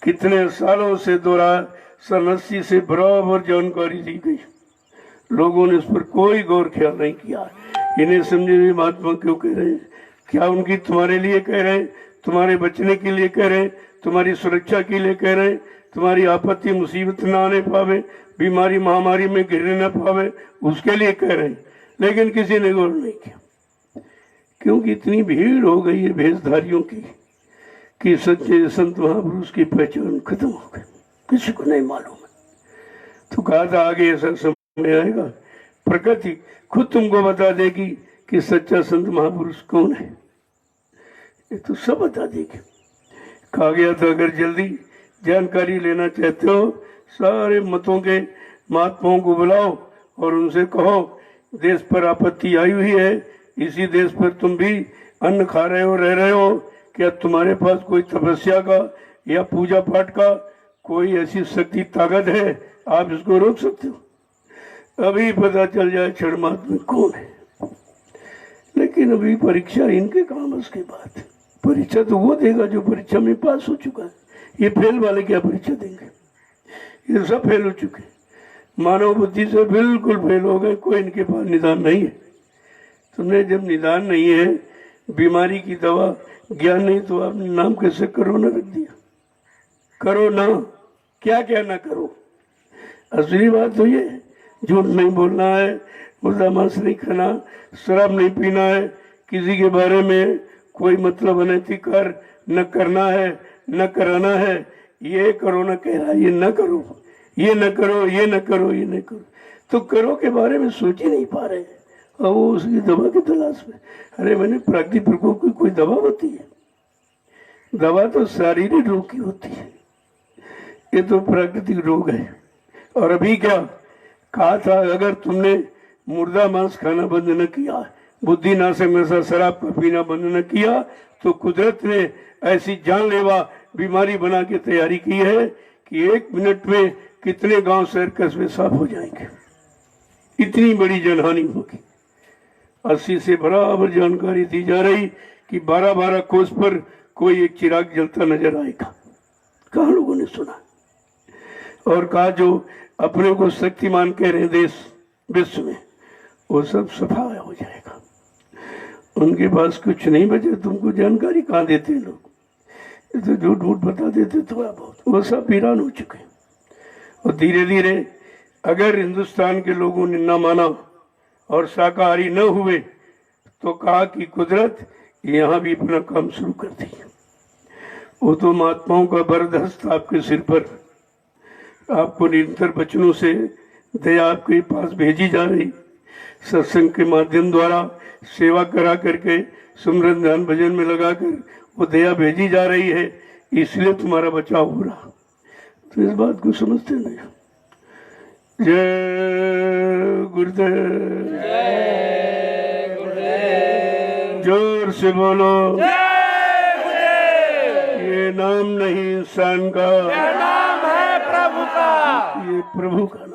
कितने सालों से 2080 से बराबर जानकारी दी गई, लोगों ने इस पर कोई गौर ख्याल नहीं किया। इन्हें समझे हुए महात्मा क्यों कह रहे हैं? क्या उनकी तुम्हारे लिए कह रहे हैं? तुम्हारे बचने के लिए कह रहे हैं? तुम्हारी सुरक्षा के लिए कह रहे हैं? तुम्हारी आपत्ति मुसीबत ना आने पावे, बीमारी महामारी में गिरने न पावे, उसके लिए कह रहे हैं। लेकिन किसी ने गौर नहीं किया, क्योंकि इतनी भीड़ हो गई है भेषधारियों की कि सच्चे संत महापुरुष की पहचान खत्म हो गई, किसी को नहीं मालूम है। तो कहा था आगे ऐसा समय आएगा, प्रकृति खुद तुमको बता देगी कि सच्चा संत महापुरुष कौन है। ये तो सब बता देगी। खा गया था। अगर जल्दी जानकारी लेना चाहते हो सारे मतों के महात्माओं को बुलाओ और उनसे कहो देश पर आपत्ति आई हुई है, इसी देश पर तुम भी अन्न खा रहे हो, रह रहे हो, क्या तुम्हारे पास कोई तपस्या का या पूजा पाठ का कोई ऐसी शक्ति ताकत है, आप इसको रोक सकते हो? अभी पता चल जाए क्षणमात्र कौन है। लेकिन अभी परीक्षा इनके काम, उसके बाद परीक्षा तो वो देगा जो परीक्षा में पास हो चुका है। ये फेल वाले क्या परीक्षा देंगे? ये सब फेल हो चुके, मानव बुद्धि से बिल्कुल फेल हो गए। कोई इनके पास निदान नहीं है। तुमने जब निदान नहीं है, बीमारी की दवा ज्ञान नहीं, तो आपने नाम कैसे कोरोना रख दिया? करो ना, क्या क्या ना करो। असली बात तो ये है, झूठ नहीं बोलना है, मुर्दा मांस नहीं खाना, शराब नहीं पीना है, किसी के बारे में कोई मतलब अनैतिक कार्य न करना है, न कराना है। ये कोरोना कह रहा है ये न करो, ये न करो, ये न करो, ये न करो, तो करो के बारे में सोच ही नहीं पा रहे और वो उसकी दवा की तलाश में। अरे मैंने प्राकृतिक प्रकोप की कोई दवा होती है? दवा तो शारीरिक रोग की होती है, ये तो प्राकृतिक रोग है। और अभी क्या कहा था, अगर तुमने मुर्दा मांस खाना बंद न किया, बुद्धि नाशक नशा शराब का पीना बंद न किया, तो कुदरत ने ऐसी जानलेवा बीमारी बना के तैयारी की है कि 1 मिनट में कितने गांव शहर कस्बे साफ हो जाएंगे। इतनी बड़ी जनहानि होगी। 80 से बराबर जानकारी दी जा रही कि 12-12 कोस पर कोई एक चिराग जलता नजर आएगा। कहा लोगों ने सुना? और कहा जो अपने को शक्तिमान कह रहे देश विश्व में, वो सब सफाया हो जाएगा। उनके पास कुछ नहीं बचे, तुमको जानकारी कहाँ देते हैं लोग? ये तो झूठ मूठ बता देते थोड़ा बहुत, वो सब वीरान हो चुके। और धीरे धीरे अगर हिंदुस्तान के लोगों ने न माना और शाकाहारी न हुए, तो कहा कि कुदरत यहाँ भी अपना काम शुरू कर दी। वो तो महात्माओं का बरदस्त आपके सिर पर, आपको निरंतर वचनों से दया आपके पास भेजी जा रही, सत्संग के माध्यम द्वारा सेवा करा करके सुमरन ध्यान भजन में लगाकर वो दया भेजी जा रही है, इसलिए तुम्हारा बचाव हो रहा। तो इस बात को समझते नहीं। जय गुरुदेव, जोर से बोलो ये नाम नहीं इंसान का, ये प्रभु का नाम।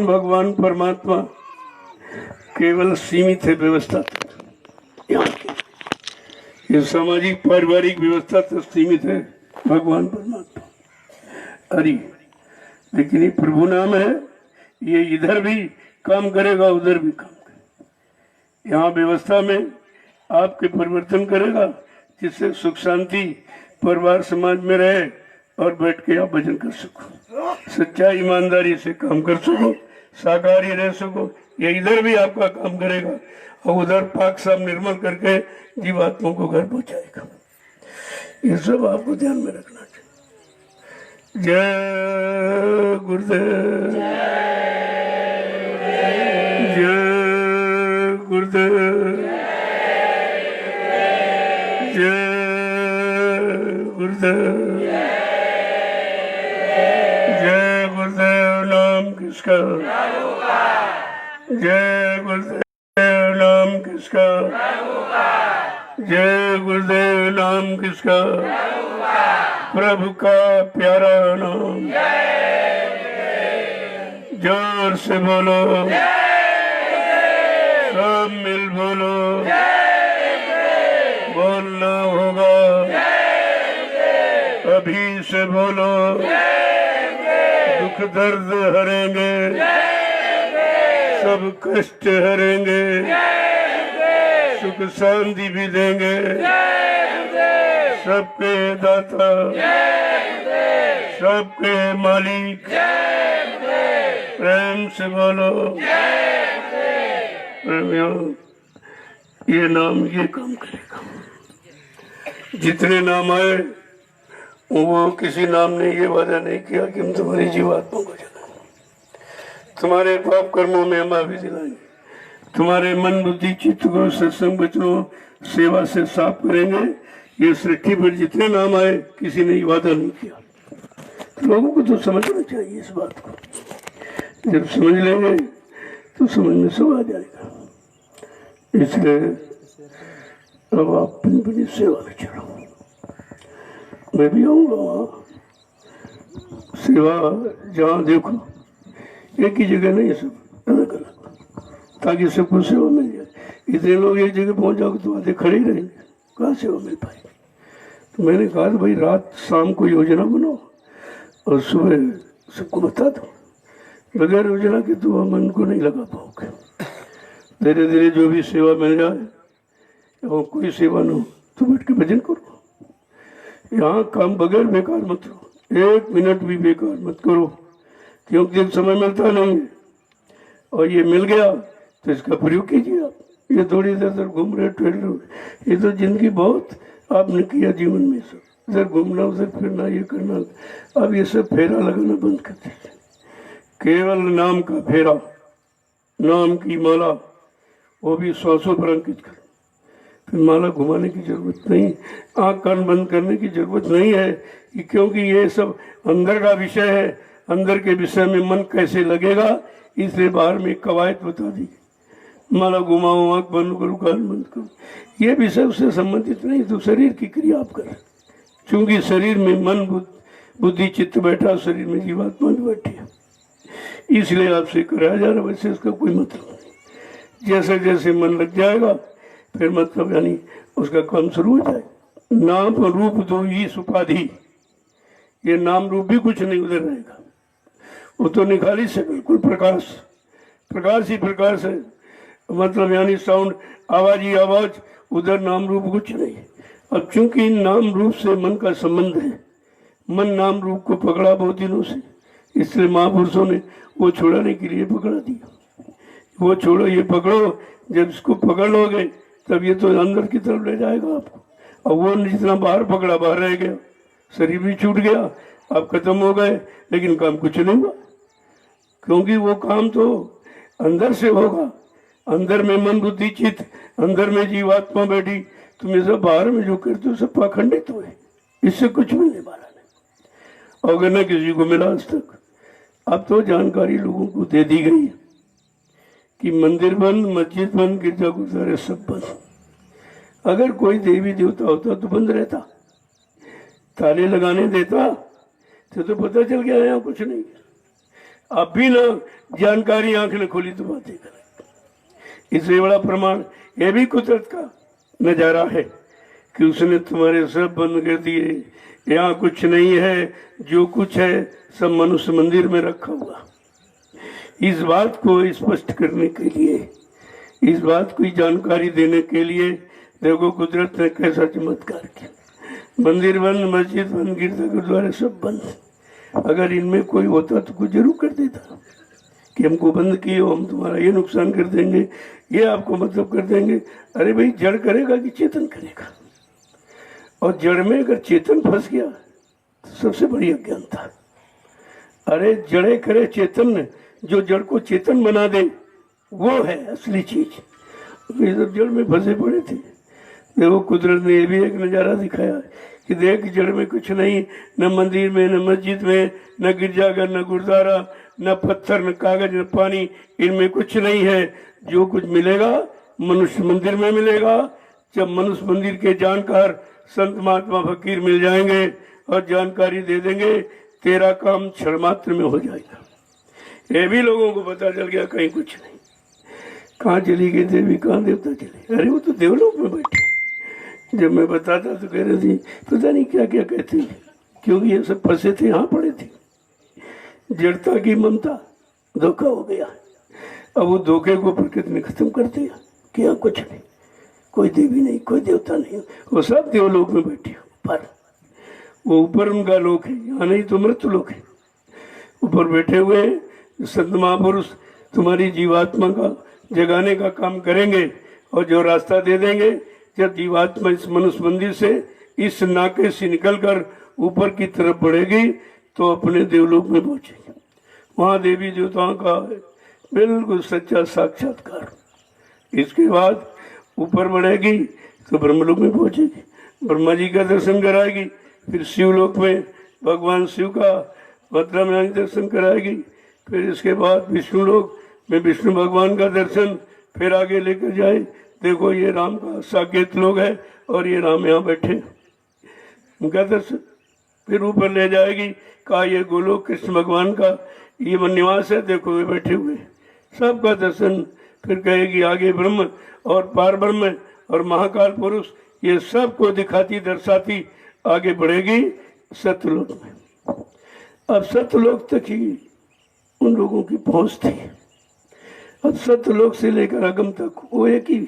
भगवान परमात्मा केवल सीमित है व्यवस्था तक, यहाँ की ये सामाजिक पारिवारिक व्यवस्था तक सीमित है भगवान परमात्मा। अरे लेकिन ये प्रभु नाम है, ये इधर भी काम करेगा उधर भी काम करेगा। यहाँ व्यवस्था में आपके परिवर्तन करेगा, जिससे सुख शांति परिवार समाज में रहे और बैठ के आप भजन कर सको, सच्चाई ईमानदारी से काम कर सको, शाकाहारी रह सको। ये इधर भी आपका काम करेगा और उधर पाक साफ निर्मल करके जीवात्माओं को घर पहुंचाएगा। ये सब आपको ध्यान में रखना चाहिए। जय गुरुदेव, जय गुरुदेव, जय गुरुदेव, जय गुरुदेव। नाम किसका? जय गुरुदेव। नाम किसका? जय गुरुदेव। नाम किसका? प्रभु का प्यारा नाम। जोर से बोलो, सब मिल बोलो, बोलना होगा, अभी से बोलो। दुख दर्द हरेंगे, सब कष्ट हरेंगे, सुख शांति भी देंगे, सबके दाता, सबके मालिक। प्रेम से बोलो, ये नाम ये काम करेगा। जितने नाम आए वो किसी नाम ने ये वादा नहीं किया कि हम तुम्हारी जीवात्मा को जलाएंगे, तुम्हारे पाप कर्मों में हम आगे दिलाएंगे, तुम्हारे मन बुद्धि चित्त को सत्संग वचनों सेवा से साफ करेंगे, ये सृष्टि पर जितने नाम आए किसी ने ये वादा नहीं किया। तो लोगों को तो समझना चाहिए इस बात को। जब समझ लेंगे तो समझ में सब आ जाएगा। इसलिए अब आप अपनी अपनी सेवा में चलो। मैं भी आऊँगा वहाँ। सेवा जहाँ देखो एक ही जगह नहीं, सब अलग अलग, ताकि सबको सेवा मिल जाए। इतने लोग एक जगह पहुँच जाओगे तो आधे खड़े ही रहेंगे, कहाँ सेवा मिल पाएगी। तो मैंने कहा तो भाई रात शाम को योजना बनाओ और सुबह सबको बता दो। बगैर योजना के तो हम मन को नहीं लगा पाओगे। धीरे धीरे जो भी सेवा मिल जाए और कोई सेवा न हो तो बैठ के भजन करो। यहाँ काम बगैर बेकार मत रहो, एक मिनट भी बेकार मत करो, क्योंकि जब समय मिलता नहीं है और ये मिल गया तो इसका प्रयोग कीजिए। आप ये थोड़ी इधर उधर घूम रहे टहल रहे, ये तो जिंदगी बहुत आपने किया जीवन में। सब इधर घूमना उधर फिरना ये करना, अब ये सब फेरा लगाना बंद कर दीजिए। केवल नाम का फेरा, नाम की माला, वो भी श्वासों पर अंकित कर। फिर माला घुमाने की जरूरत नहीं, आँख कान बंद करने की जरूरत नहीं है, क्योंकि ये सब अंदर का विषय है। अंदर के विषय में मन कैसे लगेगा, इसलिए बाहर में कवायद बता दी। माला घुमाओ, आँख बंद करो, कान बंद करो, ये विषय उससे संबंधित नहीं। तो शरीर की क्रिया आप करें, क्योंकि शरीर में मन बुद्धि चित्त बैठा, शरीर में जीवात्मा भी बैठी है, इसलिए आपसे कराया जा रहा। वैसे इसका कोई मतलब नहीं। जैसे जैसे मन लग जाएगा फिर मतलब यानी उसका काम शुरू हो जाए। नाम रूप दो ही सुपाधि, ये नाम रूप भी कुछ नहीं उधर रहेगा, वो तो निखाली से बिल्कुल प्रकाश, प्रकाश ही प्रकाश है। मतलब यानी साउंड, आवाज ही आवाज, उधर नाम रूप कुछ नहीं। अब चूंकि नाम रूप से मन का संबंध है, मन नाम रूप को पकड़ा बहुत दिनों से, इसलिए महापुरुषों ने वो छुड़ाने के लिए पकड़ा दिया। वो छोड़ो, ये पकड़ो, जब इसको पकड़ लोगे तब ये तो अंदर की तरफ ले जाएगा आपको। और वो जितना बाहर पकड़ा बाहर रह गया, शरीर भी छूट गया, आप खत्म हो गए, लेकिन काम कुछ नहीं हुआ, क्योंकि वो काम तो अंदर से होगा। अंदर में मन बुद्धि चित्त, अंदर में जीवात्मा बैठी, तुम ये सब बाहर में जो करते हो सब पाखंडित हुए, इससे कुछ मिलने वाला नहीं। और अगर न किसी को मिला आज तक, अब तो जानकारी लोगों को दे दी गई है कि मंदिर बंद, मस्जिद बंद, गिरजा गुरुद्वारे सब बंद। अगर कोई देवी देवता होता तो बंद रहता, ताले लगाने देता तो पता चल गया यहाँ कुछ नहीं। अब भी ना जानकारी आंख ने खोली तो बातें करें। इससे बड़ा प्रमाण यह भी कुदरत का नजारा है कि उसने तुम्हारे सब बंद कर दिए। यहाँ कुछ नहीं है, जो कुछ है सब मनुष्य मंदिर में रखा हुआ। इस बात को स्पष्ट करने के लिए, इस बात की जानकारी देने के लिए देखो कुदरत ने कैसा चमत्कार किया। मंदिर बंद, मस्जिद बंद, गिरजा गुरुद्वारे सब बंद। अगर इनमें कोई होता तो कुछ जरूर कर देता कि हमको बंद किए हो, हम तुम्हारा ये नुकसान कर देंगे, ये आपको मतलब कर देंगे। अरे भाई, जड़ करेगा कि चेतन करेगा? और जड़ में अगर चेतन फंस गया तो सबसे बड़ी अज्ञानता। अरे जड़े करे चेतन, जो जड़ को चेतन बना दे वो है असली चीज। ये सब जड़ में फंसे पड़े थे। देखो कुदरत ने ये भी एक नज़ारा दिखाया कि देख जड़ में कुछ नहीं, न मंदिर में, न मस्जिद में, न गिरजाघर, न गुरुद्वारा, न पत्थर, न कागज, न पानी, इनमें कुछ नहीं है। जो कुछ मिलेगा मनुष्य मंदिर में मिलेगा। जब मनुष्य मंदिर के जानकार संत महात्मा फकीर मिल जाएंगे और जानकारी दे देंगे, तेरा काम क्षण मात्र में हो जाएगा। ये भी लोगों को पता चल गया कहीं कुछ नहीं। कहाँ चली गई देवी, कहाँ देवता चले? अरे वो तो देवलोक में बैठे। जब मैं बताता तो कह रहे थे पता नहीं क्या क्या कहते हैं, क्योंकि ये सब फंसे थे, यहाँ पड़े थे। जड़ता की ममता, धोखा हो गया। अब वो धोखे को प्रकृति ने खत्म कर दिया कि यहाँ कुछ नहीं, कोई देवी नहीं, कोई देवता नहीं, वो सब देवलोक में बैठे ऊपर। वो ऊपर उनका लोक है, यहाँ नहीं तो मृत्यु लोक है। ऊपर बैठे हुए संत महापुरुष तुम्हारी जीवात्मा का जगाने का काम करेंगे और जो रास्ता दे देंगे। जब जीवात्मा इस मनुष्य मंदिर से, इस नाके से निकलकर ऊपर की तरफ बढ़ेगी तो अपने देवलोक में पहुंचेगी। वहाँ देवी देवताओं का बिल्कुल सच्चा साक्षात्कार। इसके बाद ऊपर बढ़ेगी तो ब्रह्मलोक में पहुंचेगी। ब्रह्मा जी का दर्शन कराएगी, फिर शिवलोक में भगवान शिव का भद्रा में दर्शन कराएगी, फिर इसके बाद विष्णु लोक में विष्णु भगवान का दर्शन, फिर आगे लेकर जाए, देखो ये राम का साकेत लोग है और ये राम यहाँ बैठे, उनका दर्शन, फिर ऊपर ले जाएगी, कहा ये गोलोक कृष्ण भगवान का ये निवास है, देखो वे बैठे हुए, सबका दर्शन, फिर कहेगी आगे ब्रह्म और पार ब्रह्म और महाकाल पुरुष, ये सब को दिखाती दर्शाती आगे बढ़ेगी सत्यलोक में। अब सत्यलोक तक ही उन लोगों की पहुंच थी। अब सत्यलोक से लेकर अगम तक वो एक ही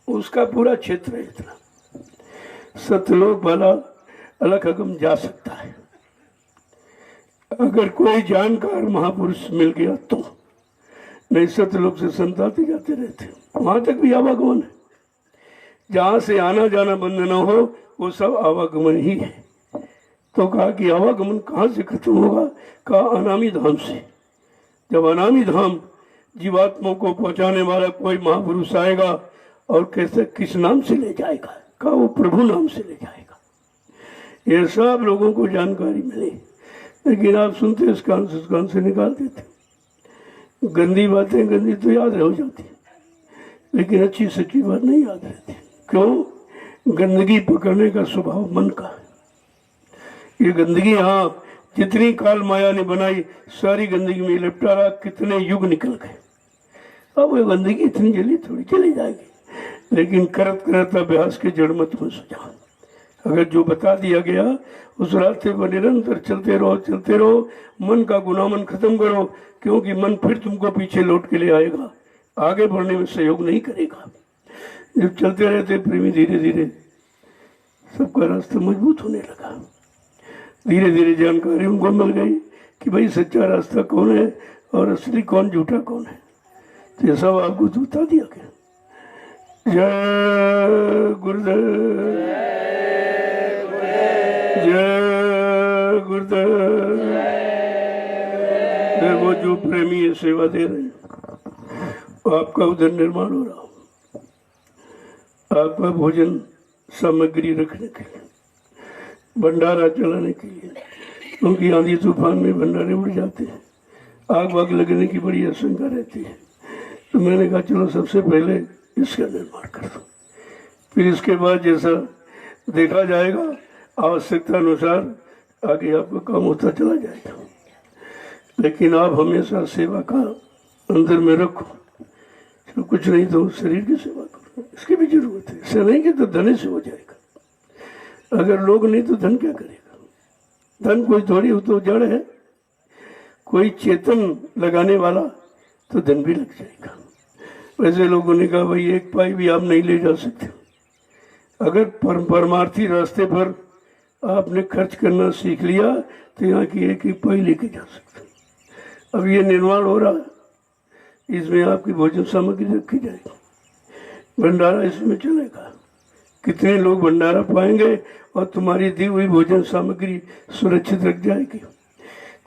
उसका पूरा क्षेत्र है इतना। सत्यलोक वाला अलग अगम जा सकता है अगर कोई जानकार महापुरुष मिल गया तो, नहीं सत्यलोक से संत आते जाते रहते, वहां तक भी आवागमन है, जहां से आना जाना बंद न हो वो सब आवागमन ही है। तो कहा कि आवागमन कहाँ से खत्म होगा, कहा अनामी धाम से। जब अनामी धाम जीवात्माओं को पहुंचाने वाला कोई महापुरुष आएगा और कैसे किस नाम से ले जाएगा, कहा वो प्रभु नाम से ले जाएगा। ये सब लोगों को जानकारी मिली, लेकिन आप सुनते इस कान से निकाल देते। गंदी बातें गंदी तो याद रह जाती, लेकिन अच्छी सच्ची बात नहीं याद रहती। क्यों? गंदगी पकड़ने का स्वभाव मन का है। ये गंदगी हाँ जितनी काल माया ने बनाई सारी गंदगी में लिपटा रहा, कितने युग निकल गए। अब वो गंदगी इतनी जल्दी थोड़ी चली जाएगी, लेकिन करत करत अभ्यास के जड़ मत में सजा। अगर जो बता दिया गया उस रास्ते पर निरंतर चलते रहो, मन का गुनामन खत्म करो, क्योंकि मन फिर तुमको पीछे लौट के ले आएगा, आगे बढ़ने में सहयोग नहीं करेगा। जब चलते रहते प्रेमी धीरे धीरे सबका रास्ता मजबूत होने लगा। धीरे धीरे जानकारी उनको मिल गई कि भाई सच्चा रास्ता कौन है और असली कौन झूठा कौन है। तो ये सब आपको बता दिया गया। जय गुरुदेव, जय गुरुदेव। वो जो प्रेमी है सेवा दे रहे हैं, आपका उधर निर्माण हो रहा, आपका भोजन सामग्री रखने के लिए, भंडारा चलाने के लिए, क्योंकि आंधी तूफान में भंडारे उड़ जाते हैं, आग वाग लगने की बड़ी आशंका रहती है। तो मैंने कहा चलो सबसे पहले इसका निर्माण कर दो, फिर इसके बाद जैसा देखा जाएगा आवश्यकता अनुसार आगे आपका काम होता चला जाएगा। लेकिन आप हमेशा सेवा का अंदर में रखो, तो कुछ नहीं तो शरीर की सेवा करो, इसकी भी जरूरत है। ऐसा नहीं कि तो धन से हो जाएगा, अगर लोग नहीं तो धन क्या करेगा। धन कोई थोड़ी हो तो जड़ है, कोई चेतन लगाने वाला तो धन भी लग जाएगा। वैसे लोगों ने कहा भाई एक पाई भी आप नहीं ले जा सकते, अगर परमार्थी रास्ते पर आपने खर्च करना सीख लिया तो यहाँ की एक एक पाई लेके जा सकते। अब ये निर्माण हो रहा है, इसमें आपकी भोजन सामग्री रखी जाएगी, भंडारा इसमें चलेगा। कितने लोग भंडारा पाएंगे और तुम्हारी दी हुई भोजन सामग्री सुरक्षित रख जाएगी।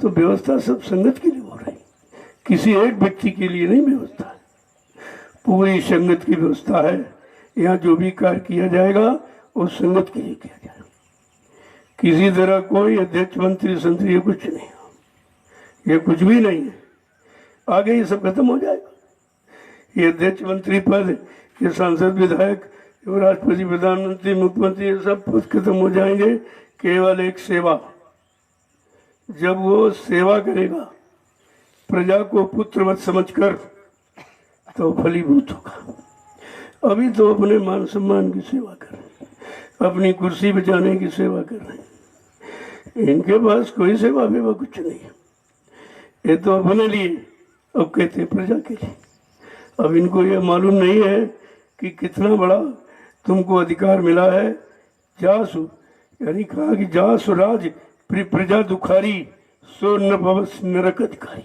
तो व्यवस्था सब संगत के लिए हो रही, किसी एक व्यक्ति के लिए नहीं व्यवस्था है, पूरी संगत की व्यवस्था है। यहाँ जो भी कार्य किया जाएगा वो संगत के लिए किया जाएगा। किसी तरह कोई अध्यक्ष मंत्री संतरी ये कुछ नहीं, ये कुछ भी नहीं है। आगे ये सब खत्म हो जाएगा। ये अध्यक्ष मंत्री पद, ये सांसद विधायक, ये राष्ट्रपति प्रधानमंत्री मुख्यमंत्री, ये सब पद खत्म हो जाएंगे। केवल एक सेवा, जब वो सेवा करेगा प्रजा को पुत्रवत समझकर तो फलीभूत होगा। अभी तो अपने मान सम्मान की सेवा कर रहे हैं, अपनी कुर्सी बचाने की सेवा कर रहे हैं। इनके पास कोई सेवा वेवा कुछ नहीं है, ये तो अपने लिए, अब कहते हैं प्रजा के लिए। अब इनको यह मालूम नहीं है कि कितना बड़ा तुमको अधिकार मिला है। जासु यानी कहा कि जासु राज प्रजा दुखारी सो न पवस नरक अधिकारी।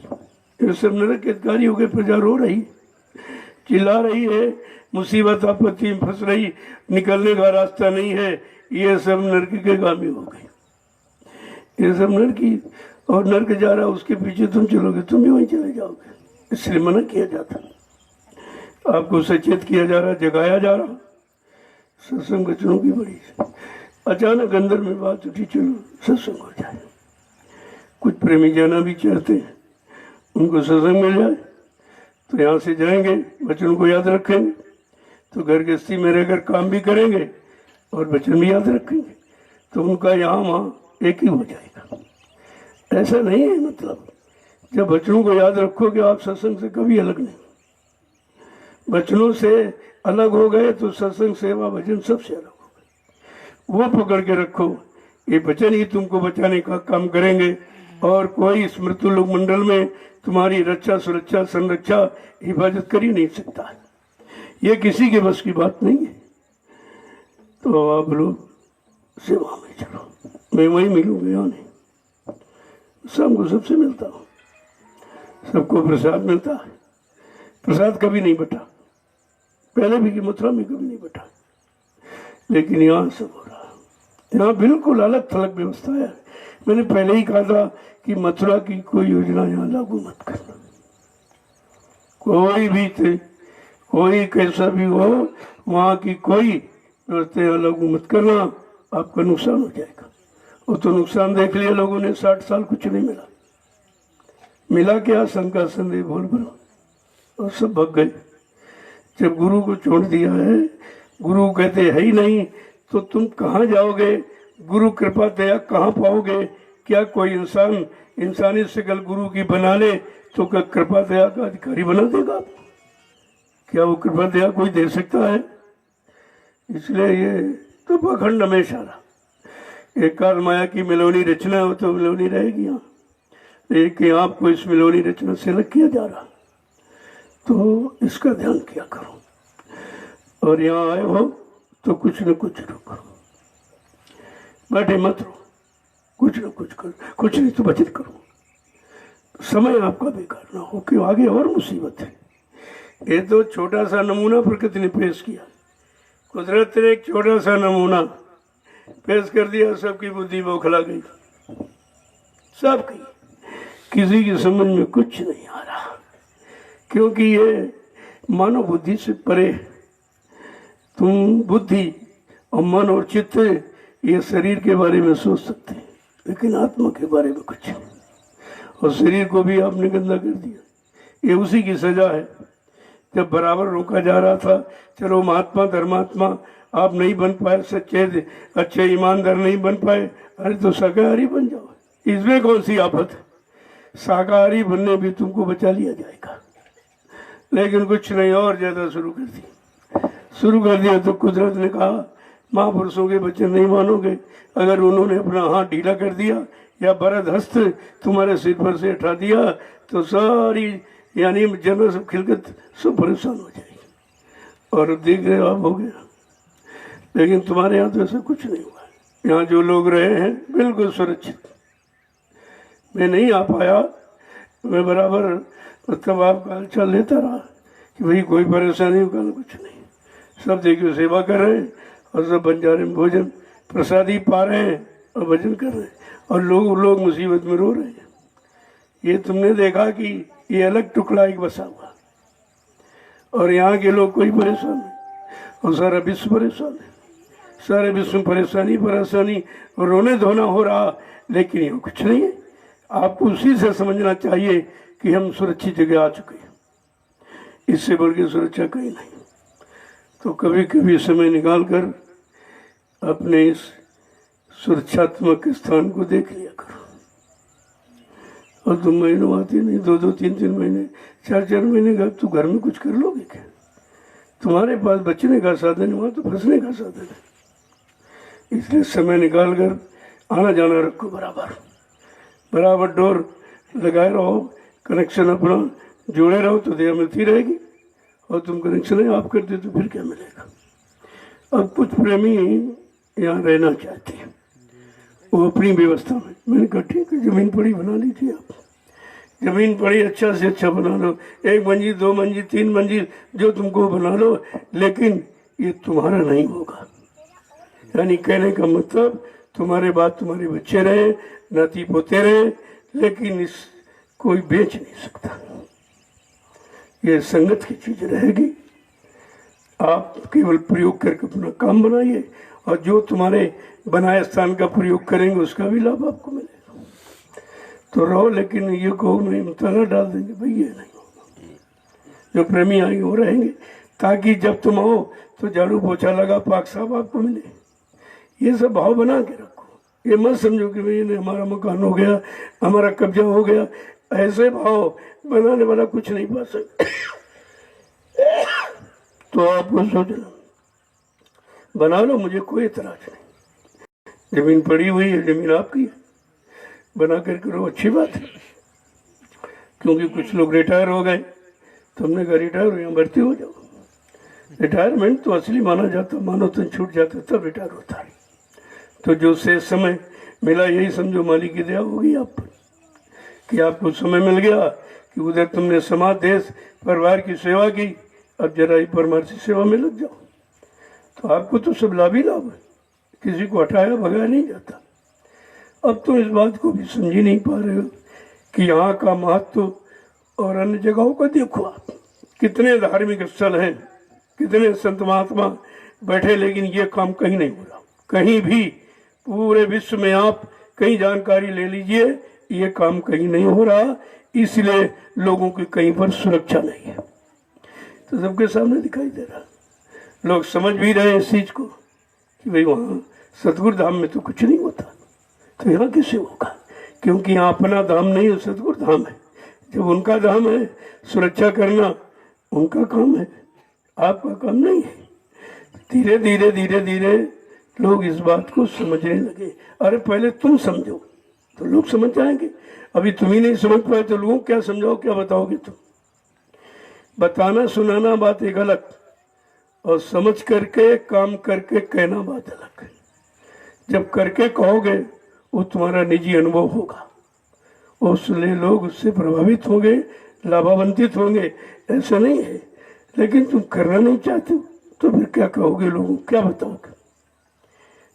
ये सब नरक अधिकारी हो गए। प्रजा रो रही, चिल्ला रही है, मुसीबत आपत्ति में फंस रही, निकलने का रास्ता नहीं है। ये सब नरक के गामी हो गए। ये सब नरकी, और नरक जा रहा उसके पीछे तुम चलोगे, तुम भी वहीं चले जाओगे। इसलिए मना किया जाता, आपको सचेत किया जा रहा, जगाया जा रहा। सत्संग वचनों की बड़ी अचानक अंदर में बात उठी, चलो सत्संग हो जाए। कुछ प्रेमी जाना भी चाहते हैं, उनको सत्संग मिल जाए तो यहाँ से जाएंगे, वचन को याद रखेंगे, तो घर गृहस्थी में रहकर काम भी करेंगे और वचन भी याद रखेंगे, तो उनका यहाँ वहाँ एक ही हो जाएगा। ऐसा नहीं है, मतलब जब वचनों को याद रखोगे आप सत्संग से कभी अलग नहीं। वचनों से अलग हो गए तो सत्संग, सेवा, भजन सबसे अलग हो गए। वो पकड़ के रखो, ये वचन ही तुमको बचाने का काम करेंगे और कोई इस मृत्यु लोक मंडल में तुम्हारी रक्षा, सुरक्षा, संरक्षा, हिफाजत कर ही नहीं सकता। ये किसी के बस की बात नहीं है। तो आप लोग सेवा में चलो, मैं वहीं मिलूंगा, यहाँ नहीं। शाम को सबसे मिलता हूँ, सबको प्रसाद मिलता है। प्रसाद कभी नहीं बटा, पहले भी कि मथुरा में कभी नहीं बटा, लेकिन यहाँ सब हो रहा है। यहाँ बिल्कुल अलग थलग व्यवस्था है। मैंने पहले ही कहा था कि मथुरा की कोई योजना यहाँ लागू मत करना। कोई भी थे, कोई कैसा भी हो, वहाँ की कोई व्यवस्था यहाँ लागू मत करना, आपका नुकसान हो जाएगा। वो तो नुकसान देख लिया लोगों ने, 60 साल कुछ नहीं मिला। मिला क्या? शंका संदेह बोल बनो, और सब भग गए। जब गुरु को छोड़ दिया है, गुरु कहते है ही नहीं, तो तुम कहाँ जाओगे? गुरु कृपा दया कहाँ पाओगे? क्या कोई इंसान इंसानी शक्ल गुरु की बना ले तो क्या कृपा दया का अधिकारी बना देगा? क्या वो कृपा दया कोई दे सकता है? इसलिए ये तो पाखंड हमेशा रहा। एक काल माया की मिलोनी रचना हो तो मिलोनी रहेगी यहाँ, लेकिन आपको इस मिलोनी रचना से अलग किया जा रहा, तो इसका ध्यान किया करो। और यहाँ आए हो तो कुछ न कुछ करो, बैठे मत रहो, कुछ न कुछ करो, कुछ नहीं तो बचत करो, समय आपका बेकार ना हो कि आगे और मुसीबत है। ये तो छोटा सा नमूना प्रकृति ने पेश किया, कुदरत ने एक छोटा सा नमूना पेश कर दिया, सबकी बुद्धि बौखला गई, सबकी, किसी की समझ में कुछ नहीं आ रहा, क्योंकि ये मानव बुद्धि से परे। तुम बुद्धि और मन और चित्त ये शरीर के बारे में सोच सकते हैं, लेकिन आत्मा के बारे में कुछ नहीं। और शरीर को भी आपने गंदा कर दिया, ये उसी की सजा है। जब बराबर रोका जा रहा था, चलो महात्मा धर्मात्मा आप नहीं बन पाए, सच्चे अच्छे ईमानदार नहीं बन पाए, अरे तो शाकाहारी बन जाओ, इसमें कौन सी आफत है? शाकाहारी बनने भी तुमको बचा लिया जाएगा। लेकिन कुछ नहीं, और ज्यादा शुरू कर दिया तो कुदरत ने कहा महापुरुषों के बच्चे नहीं मानोगे। अगर उन्होंने अपना हाथ ढीला कर दिया या बरद हस्त तुम्हारे सिर पर से हटा दिया तो सारी यानी जन्म सब खिलकत सब परेशान हो जाएगी। और देख रहे हो आप, हो गया। लेकिन तुम्हारे यहाँ तो ऐसा कुछ नहीं हुआ। यहाँ जो लोग रहे हैं बिल्कुल सुरक्षित। मैं नहीं आ पाया, मैं बराबर मतलब आपका हालचाल लेता रहा कि भाई कोई परेशानी होगा ना, कुछ नहीं, सब देखिए सेवा कर रहे हैं और सब बंजारे में भोजन प्रसादी पा रहे हैं और भजन कर रहे हैं, और लोग मुसीबत में रो रहे हैं। ये तुमने देखा कि ये अलग टुकड़ा एक बसा हुआ, और यहाँ के लोग कोई परेशान नहीं, और सारा विश्व परेशान है। सारे विश्व में परेशानी और रोने धोना हो रहा, लेकिन ये कुछ नहीं है। आपको उसी से समझना चाहिए कि हम सुरक्षित जगह आ चुके हैं, इससे बढ़ के सुरक्षा कहीं नहीं। तो कभी कभी समय निकाल कर अपने इस सुरक्षात्मक स्थान को देख लिया करो। और तुम महीनों आती नहीं, 2-2, 3-3 महीने, 4-4 महीने का तू घर में कुछ कर लोगे क्या? तुम्हारे पास बचने का साधन है, वहाँ तो फंसने का साधन है। इसलिए समय निकाल कर आना जाना रखो, बराबर डोर लगाए रहो, कनेक्शन अपना जोड़े रहो तो दया मिलती रहेगी। और तुम कनेक्शन है आप करते तो फिर क्या मिलेगा? अब कुछ प्रेमी यहाँ रहना चाहते हैं, वो अपनी व्यवस्था में। मैंने कहा ठीक है, जमीन पड़ी बना लीजिए आप, जमीन पड़ी अच्छा से अच्छा बना लो, 1 मंजिल 2 मंजिल 3 मंजिल जो तुमको बना लो, लेकिन ये तुम्हारा नहीं होगा। यानी कहने का मतलब तुम्हारे बाद तुम्हारे बच्चे रहे, नाती पोते रहे, लेकिन इस कोई बेच नहीं सकता। ये संगत की चीज रहेगी। आप केवल प्रयोग करके अपना काम बनाइए और जो तुम्हारे बनाए स्थान का प्रयोग करेंगे उसका भी लाभ आपको मिलेगा। तो रहो, लेकिन ये कहो नहीं ताला डाल देंगे, भाई ये नहीं होगा। जो प्रेमी आएंगे वो रहेंगे, ताकि जब तुम आओ तो झाड़ू पोछा लगा पाक साहब आपको मिले। ये सब भाव बना के रखो। ये मत समझो कि भाई नहीं हमारा मकान हो गया, हमारा कब्जा हो गया। ऐसे भाव बनाने वाला कुछ नहीं पा सकता। तो आपको सोचना, बना लो, मुझे कोई इतराज नहीं। जमीन पड़ी हुई है, जमीन आपकी है, बना कर करो, अच्छी बात है। क्योंकि कुछ लोग रिटायर हो गए, तो हमने कहा रिटायर हो या भर्ती हो जाओ। रिटायरमेंट तो असली माना जाता, मानो तो छूट जाता तब रिटायर होता है। तो जो से समय मिला यही समझो मालिक की दया होगी आप पर, कि आपको समय मिल गया कि उधर तुमने समाज, देश, परिवार की सेवा की, अब जरा ही परमार्थी सेवा में लग जाओ। तो आपको तो सब लाभ ही लाभ है, किसी को हटाया भगाया नहीं जाता। अब तो इस बात को भी समझ ही नहीं पा रहे हो कि यहाँ का महत्व और अन्य जगहों का देखो आप, कितने धार्मिक स्थल हैं, कितने संत महात्मा बैठे, लेकिन ये काम कहीं नहीं हो रहा। कहीं भी पूरे विश्व में आप कहीं जानकारी ले लीजिए, ये काम कहीं नहीं हो रहा। इसलिए लोगों की कहीं पर सुरक्षा नहीं है। तो सबके सामने दिखाई दे रहा, लोग समझ भी रहे हैं इस चीज को कि भाई वहाँ सतगुरु धाम में तो कुछ नहीं होता, तो यहाँ कैसे होगा? क्योंकि यहाँ अपना धाम नहीं है, सतगुरु धाम है। जब उनका धाम है, सुरक्षा करना उनका काम है, आपका काम नहीं है। धीरे धीरे धीरे धीरे लोग इस बात को समझने लगे। अरे पहले तुम समझो तो लोग समझ जाएंगे। अभी तुम ही नहीं समझ पाए तो लोगों को क्या समझाओ, क्या बताओगे तुम? बताना सुनाना बात एक अलग, और समझ करके काम करके कहना बात अलग। जब करके कहोगे वो तुम्हारा निजी अनुभव होगा, उसलिए लोग उससे प्रभावित होंगे, लाभान्वित होंगे, ऐसा नहीं है। लेकिन तुम करना नहीं चाहते हो तो फिर क्या कहोगे लोगों को, क्या बताओगे?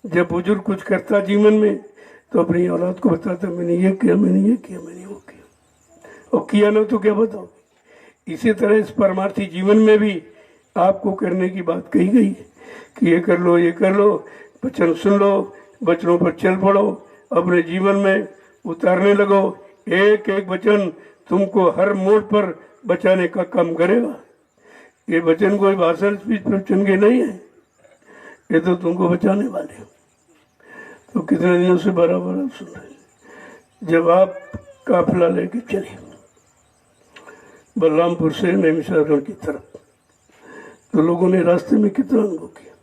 जब बुजुर्ग कुछ करता जीवन में तो अपनी औलाद को बताता, मैंने ये किया, मैंने ये किया, मैंने वो किया, और किया ना तो क्या बताओगे? इसी तरह इस परमार्थी जीवन में भी आपको करने की बात कही गई है कि ये कर लो, ये कर लो, वचन सुन लो, वचनों पर चल पड़ो, अपने जीवन में उतारने लगो। एक एक वचन तुमको हर मोड़ पर बचाने का काम करेगा। ये वचन कोई भाषण स्पीच प्रवचन के नहीं है, ये तो तुमको बचाने वाले हैं। तो कितने दिनों से बराबर सुन रहे। जब आप काफिला लेके चले बलरामपुर से नैमिषारण्य की तरफ, तो लोगों ने रास्ते में कितना अनुभव किया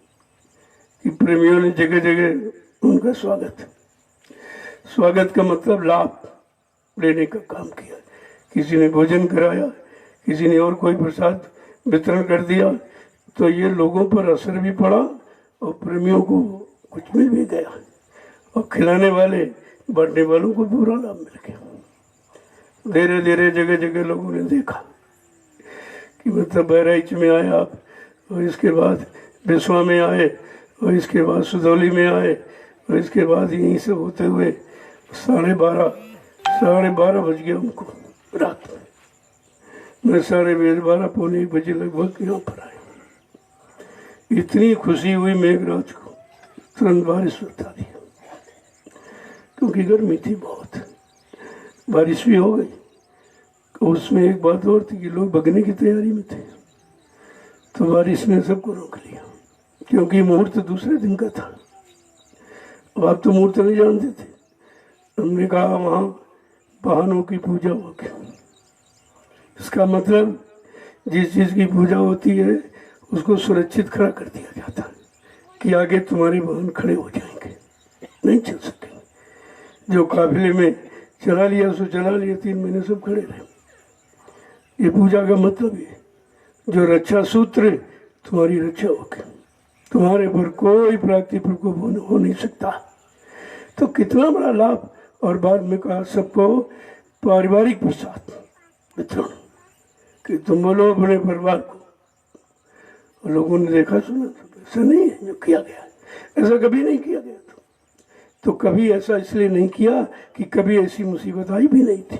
कि प्रेमियों ने जगह जगह उनका स्वागत का मतलब लाभ लेने का काम किया। किसी ने भोजन कराया, किसी ने और कोई प्रसाद वितरण कर दिया। तो ये लोगों पर असर भी पड़ा और प्रेमियों को कुछ मिल भी गया, और खिलाने वाले बांटने वालों को पूरा लाभ मिल गया। धीरे धीरे जगह जगह लोगों ने देखा कि मतलब बहराइच में आए आप, और इसके बाद बिस्वा में आए, और इसके बाद सुदौली में आए, और इसके बाद यहीं से होते हुए 12:30 बज गया उनको रात में। मैं 12:30 पौने 1 बजे लगभग यहाँ पर आया। इतनी खुशी हुई मेघराज को, तुरंत बारिश बता दी, क्योंकि गर्मी थी बहुत। बारिश भी हो गई। उसमें एक बात और थी कि लोग भगने की तैयारी में थे, तो बारिश ने सबको रोक लिया, क्योंकि मुहूर्त दूसरे दिन का था। अब आप तो मुहूर्त नहीं जानते थे। हमने कहा वहाँ वाहनों की पूजा होगी। इसका मतलब जिस चीज़ की पूजा होती है उसको सुरक्षित खड़ा कर दिया जाता है कि आगे तुम्हारे वाहन खड़े हो जाएंगे, नहीं चल सकेंगे। जो काफिले में चला लिया उसको चला लिया, 3 महीने सब खड़े रहे। ये पूजा का मतलब है जो रक्षा सूत्र तुम्हारी रक्षा होगी, तुम्हारे पर कोई प्राकृतिक प्रकोप हो नहीं सकता। तो कितना बड़ा लाभ। और बाद में कहा सबको पारिवारिक प्रसाद वितरण कि तुम बोलो अपने परिवार को। और लोगों ने देखा सुना, ऐसा नहीं है जो किया गया, ऐसा कभी नहीं किया गया था। तो कभी ऐसा इसलिए नहीं किया कि कभी ऐसी मुसीबत आई भी नहीं थी।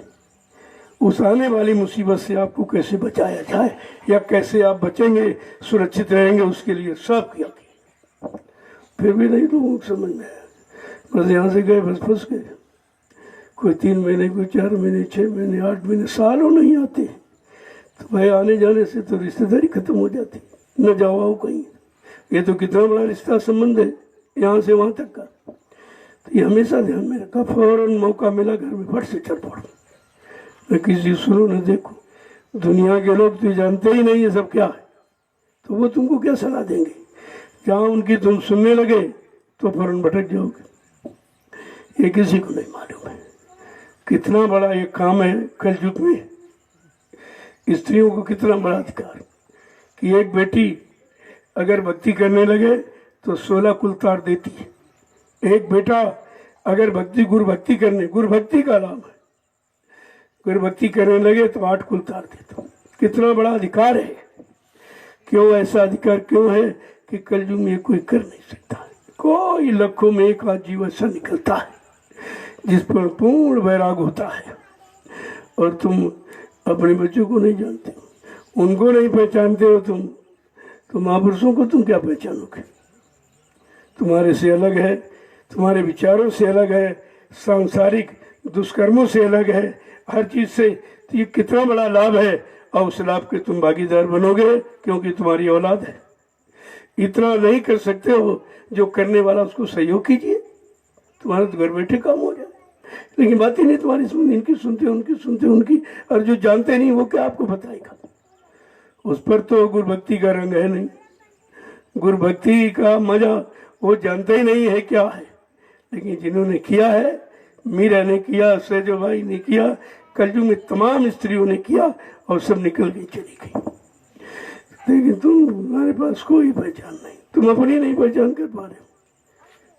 उस आने वाली मुसीबत से आपको कैसे बचाया जाए या कैसे आप बचेंगे, सुरक्षित रहेंगे, उसके लिए सब किया गया। फिर भी नहीं लोगों को समझ में आया, बस यहाँ से गए बस फंस गए। कोई 3 महीने, कोई 4 महीने, 6 महीने, 8 महीने, सालों नहीं आते। तो भाई आने जाने से तो रिश्तेदारी खत्म हो जाती, न जाओ आओ कहीं। ये तो कितना बड़ा रिश्ता संबंध है यहाँ से वहाँ तक का। तो ये हमेशा ध्यान में रखा, फौरन मौका मिला घर में फट से चल पड़ो, मैं किसी सुनो न देखो। दुनिया के लोग तो जानते ही नहीं ये सब क्या है, तो वो तुमको क्या सलाह देंगे। जहाँ उनकी तुम सुनने लगे तो फौरन भटक जाओगे। ये किसी को नहीं मालूम है कितना बड़ा ये काम है कलयुग में। स्त्रियों को कितना बड़ा अधिकार कि एक बेटी अगर भक्ति करने लगे तो 16 कुल तार देती है। एक बेटा अगर गुरु भक्ति का लाभ है, गुरु भक्ति करने लगे तो 8 कुल तार देता। कितना बड़ा अधिकार है। क्यों ऐसा अधिकार क्यों है कि कलयुग में कोई कर नहीं सकता। कोई लाखों में एक आध जीव ऐसा निकलता है जिस पर पूर्ण वैराग होता है। और तुम अपने बच्चों को नहीं जानते हो, उनको नहीं पहचानते हो तुम, तो महापुरुषों को तुम क्या पहचानोगे। तुम्हारे से अलग है, तुम्हारे विचारों से अलग है, सांसारिक दुष्कर्मों से अलग है, हर चीज से। तो ये कितना बड़ा लाभ है और उस लाभ के तुम भागीदार बनोगे क्योंकि तुम्हारी औलाद है। इतना नहीं कर सकते हो जो करने वाला उसको सहयोग कीजिए, तुम्हारा तो घर बैठे काम हो जाए। लेकिन बात ही नहीं तुम्हारी सुनती, इनकी सुनते उनकी, और जो जानते नहीं वो क्या आपको बताएगा। उस पर तो गुरु भक्ति का रंग है नहीं, गुरु भक्ति का मजा वो जानते ही नहीं है क्या है। लेकिन जिन्होंने किया है, मीरा ने किया, सैजो भाई ने किया, कलयुग में तमाम स्त्रियों ने किया और सब निकल गई चली गई। लेकिन तुम्हारे पास कोई पहचान नहीं, तुम अपनी नहीं पहचान कर पा रहे हो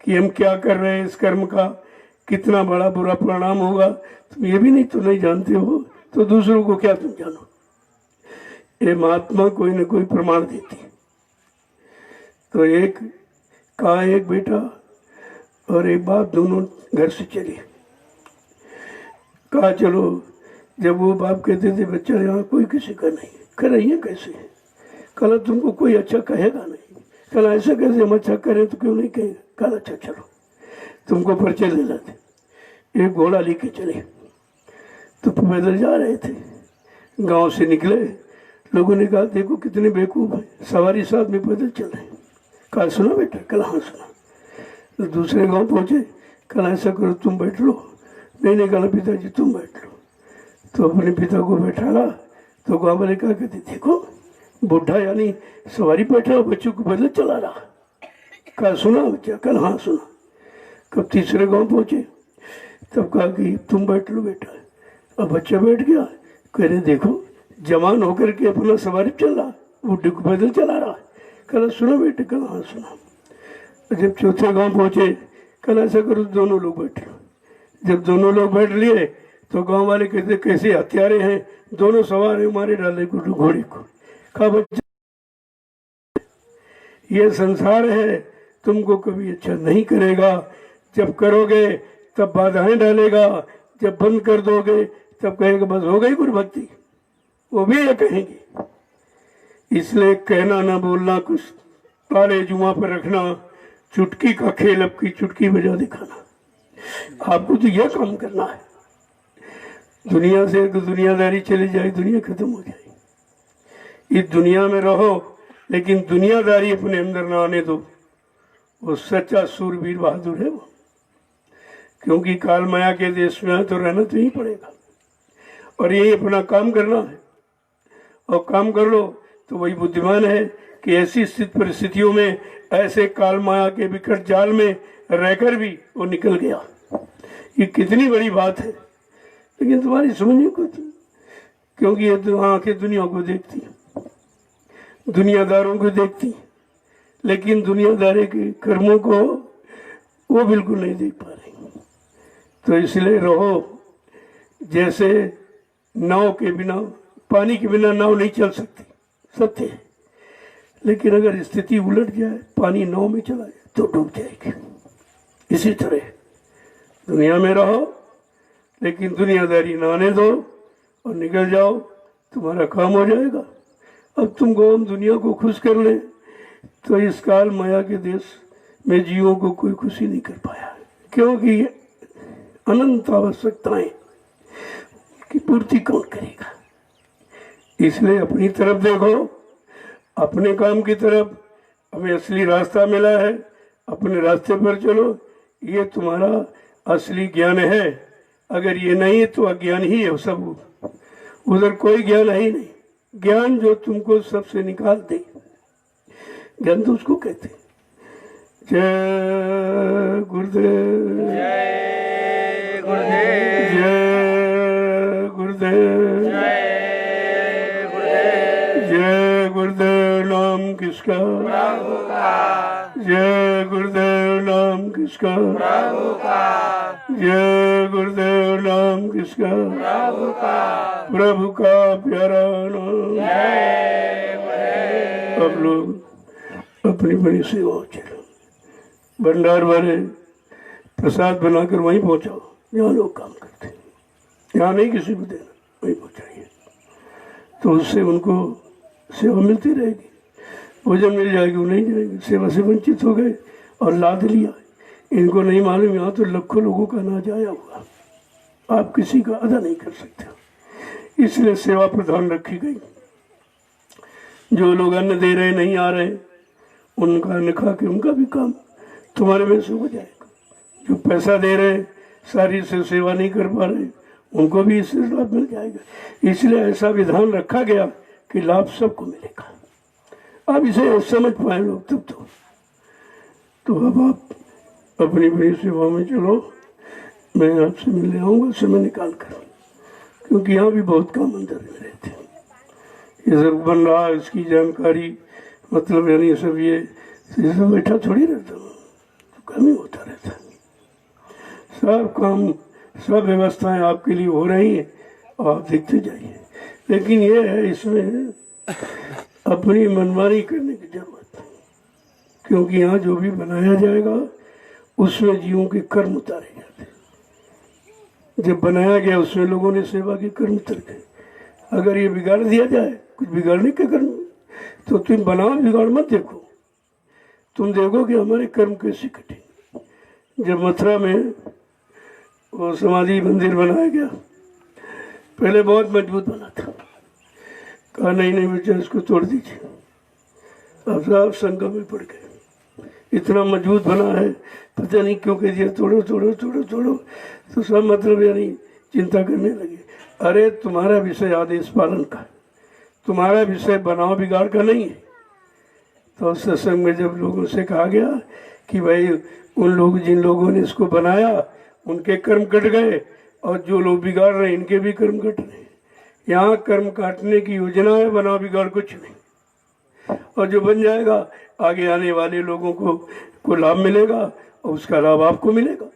कि हम क्या कर रहे हैं, इस कर्म का कितना बड़ा बुरा परिणाम होगा। तुम ये भी नहीं जानते हो तो दूसरों को क्या तुम जानो। ये महात्मा कोई न कोई प्रमाण देती है। तो एक बेटा और एक बाप दोनों घर से चले। कहा चलो, जब वो बाप कहते थे बच्चा यहाँ कोई किसी का नहीं, कर रही है कैसे, कल तुमको कोई अच्छा कहेगा नहीं, कल ऐसा कैसे हम अच्छा करें तो क्यों नहीं कहेगा। कल अच्छा चलो तुमको परिचय ले लाते। एक घोड़ा लेके चले, तो पैदल जा रहे थे, गांव से निकले। लोगों ने कहा देखो कितने बेवकूफ है, सवारी साथ में पैदल चल रहे। कल सुना बेटा, कल हाँ सुना। तो दूसरे गांव पहुंचे, कल ऐसा करो तुम बैठ लो। नहीं कहा पिताजी तुम बैठ लो। तो अपने पिता को बैठाला। तो गाँव वाले क्या कहते, देखो बुढ़ा यानी सवारी बैठा बच्चों को पैदल चला रहा। कल सुना बच्चा, कल हाँ सुना। कब तीसरे गांव पहुंचे तब कहा कि तुम बैठ लो बेटा। अब बच्चा बैठ गया, कह रहे देखो जवान होकर के अपना सवारी चल रहा, बुढ़े को पैदल चला रहा। कल सुना बेटे, कल हाँ सुना। जब चौथे गांव पहुंचे, कल ऐसा करो दोनों लोग बैठ लो। जब दोनों लोग बैठ लिए तो गांव वाले कहते कैसे हत्यारे हैं, दोनों सवार है, मारे डाले घोड़े को। कहा बच्चा ये संसार है, तुमको कभी अच्छा नहीं करेगा। जब करोगे तब बाधाएं डालेगा, जब बंद कर दोगे तब कहेगा बस हो गई गुरु भक्ति। वो भी ये कहेंगे। इसलिए कहना ना बोलना कुछ ताले जुआ पर रखना, चुटकी का खेल अब की चुटकी बजा दिखाना। आपको तो यह काम करना है। दुनिया से तो दुनियादारी चली जाए, दुनिया खत्म हो जाए। इस दुनिया में रहो लेकिन दुनियादारी अपने अंदर ना आने दो। वो सच्चा सूरवीर बहादुर है वो। क्योंकि काल माया के देश में तो रहना तो ही पड़ेगा और यही अपना काम करना है। और काम कर लो तो वही बुद्धिमान है कि ऐसी स्थित परिस्थितियों में, ऐसे काल माया के विकट जाल में रहकर भी वो निकल गया। ये कितनी बड़ी बात है। लेकिन तुम्हारी समझने को थी, क्योंकि ये तो आंखें दुनिया को देखती, दुनियादारों को देखती, लेकिन दुनियादारी के कर्मों को वो बिल्कुल नहीं देख पा रही। तो इसलिए रहो जैसे नाव के बिना, पानी के बिना नाव नहीं चल सकती, सत्य है। लेकिन अगर स्थिति उलट जाए, पानी नाव में चला जाए तो डूब जाएगी। इसी तरह दुनिया में रहो लेकिन दुनियादारी ना आने दो और निकल जाओ, तुम्हारा काम हो जाएगा। अब तुमको हम दुनिया को खुश कर ले तो इस काल माया के देश में जीवों को कोई खुशी नहीं कर पाया, क्योंकि अनंत आवश्यकताएं की पूर्ति कौन करेगा। इसलिए अपनी तरफ देखो, अपने काम की तरफ। हमें असली रास्ता मिला है, अपने रास्ते पर चलो, ये तुम्हारा असली ज्ञान है। अगर ये नहीं है तो अज्ञान ही है सब, उधर कोई ज्ञान है ही नहीं। ज्ञान जो तुमको सबसे निकाल दे, ज्ञान तो उसको कहते हैं। जय गुरुदेव, जय गुरुदेव, जय गुरुदेव, जय गुरुदेव, जय गुरुदेव। नाम किसका? प्रभु का, जय गुरुदेव। नाम किसका? प्रभु का, जय गुरुदेव। नाम किसका? प्रभु का, प्रभु का प्यारा नाम। जय गुरुदेव। अब लोग अपनी बड़ी सेवा चलो, भंडार वाले प्रसाद बनाकर वहीं पहुंचाओ जहाँ लोग काम करते हैं। यहाँ नहीं किसी को देना, वहीं पहुंचाइए, तो उससे उनको सेवा मिलती रहेगी, भोजन मिल जाएगी। वो नहीं जाएंगे, सेवा से वंचित हो गए और लाद लिया। इनको नहीं मालूम यहाँ तो लाखों लोगों का अनाज आया हुआ, आप किसी का अदा नहीं कर सकते। इसलिए सेवा प्रधान रखी गई। जो लोग अन्न दे रहे नहीं आ रहे, उनका अन्न खा के उनका भी काम तुम्हारे में से हो जाएगा। जो पैसा दे रहे, सारी से सेवा नहीं कर पा रहे, उनको भी इससे लाभ मिल जाएगा। इसलिए ऐसा विधान रखा गया कि लाभ सबको मिलेगा। अब इसे समझ पाए लोग तब तो अब आप अपनी बड़ी सेवा में चलो। मैं आपसे मिलने आऊँगा समय निकाल कर, क्योंकि यहाँ भी बहुत काम अंदर में रहते हैं। ये सब बन रहा है, इसकी जानकारी मतलब यानी ये सब बैठा थोड़ी रहता हूँ, तो काम ही होता रहता है। सब काम, सब व्यवस्थाएं आपके लिए हो रही हैं और आप देखते जाइए। लेकिन ये है, इसमें अपनी मनमानी करने की जरूरत है, क्योंकि यहाँ जो भी बनाया जाएगा उसमें जीवों के कर्म उतारे जाते हैं। जब बनाया गया उसमें लोगों ने सेवा के कर्म उतर गए। अगर ये बिगाड़ दिया जाए, कुछ बिगाड़ने के कर्म, तो तुम बनाओ, बिगाड़ मत देखो। तुम देखो कि हमारे कर्म कैसे कटे। जब मथुरा में वो समाधि मंदिर बनाया गया, पहले बहुत मजबूत बना था, कहा नहीं नहीं बच्चा इसको तोड़ दीजिए। अब सब संगम में पड़ गए, इतना मजबूत बना है, पता नहीं क्यों कह दिया तोड़ो तोड़ो तोड़ो तोड़ो। तो सब मतलब यानी चिंता करने लगे। अरे तुम्हारा विषय आदेश पालन का, तुम्हारा विषय बनाओ बिगाड़ का नहीं है। तो सत्संग में जब लोगों से कहा गया कि भाई उन लोग, जिन लोगों ने इसको बनाया उनके कर्म कट गए, और जो लोग बिगाड़ रहे हैं इनके भी कर्म कट रहे हैं। यहाँ कर्म काटने की योजना है, बनाओ बिगाड़ कुछ नहीं। और जो बन जाएगा आगे आने वाले लोगों को लाभ मिलेगा, और उसका लाभ आपको मिलेगा,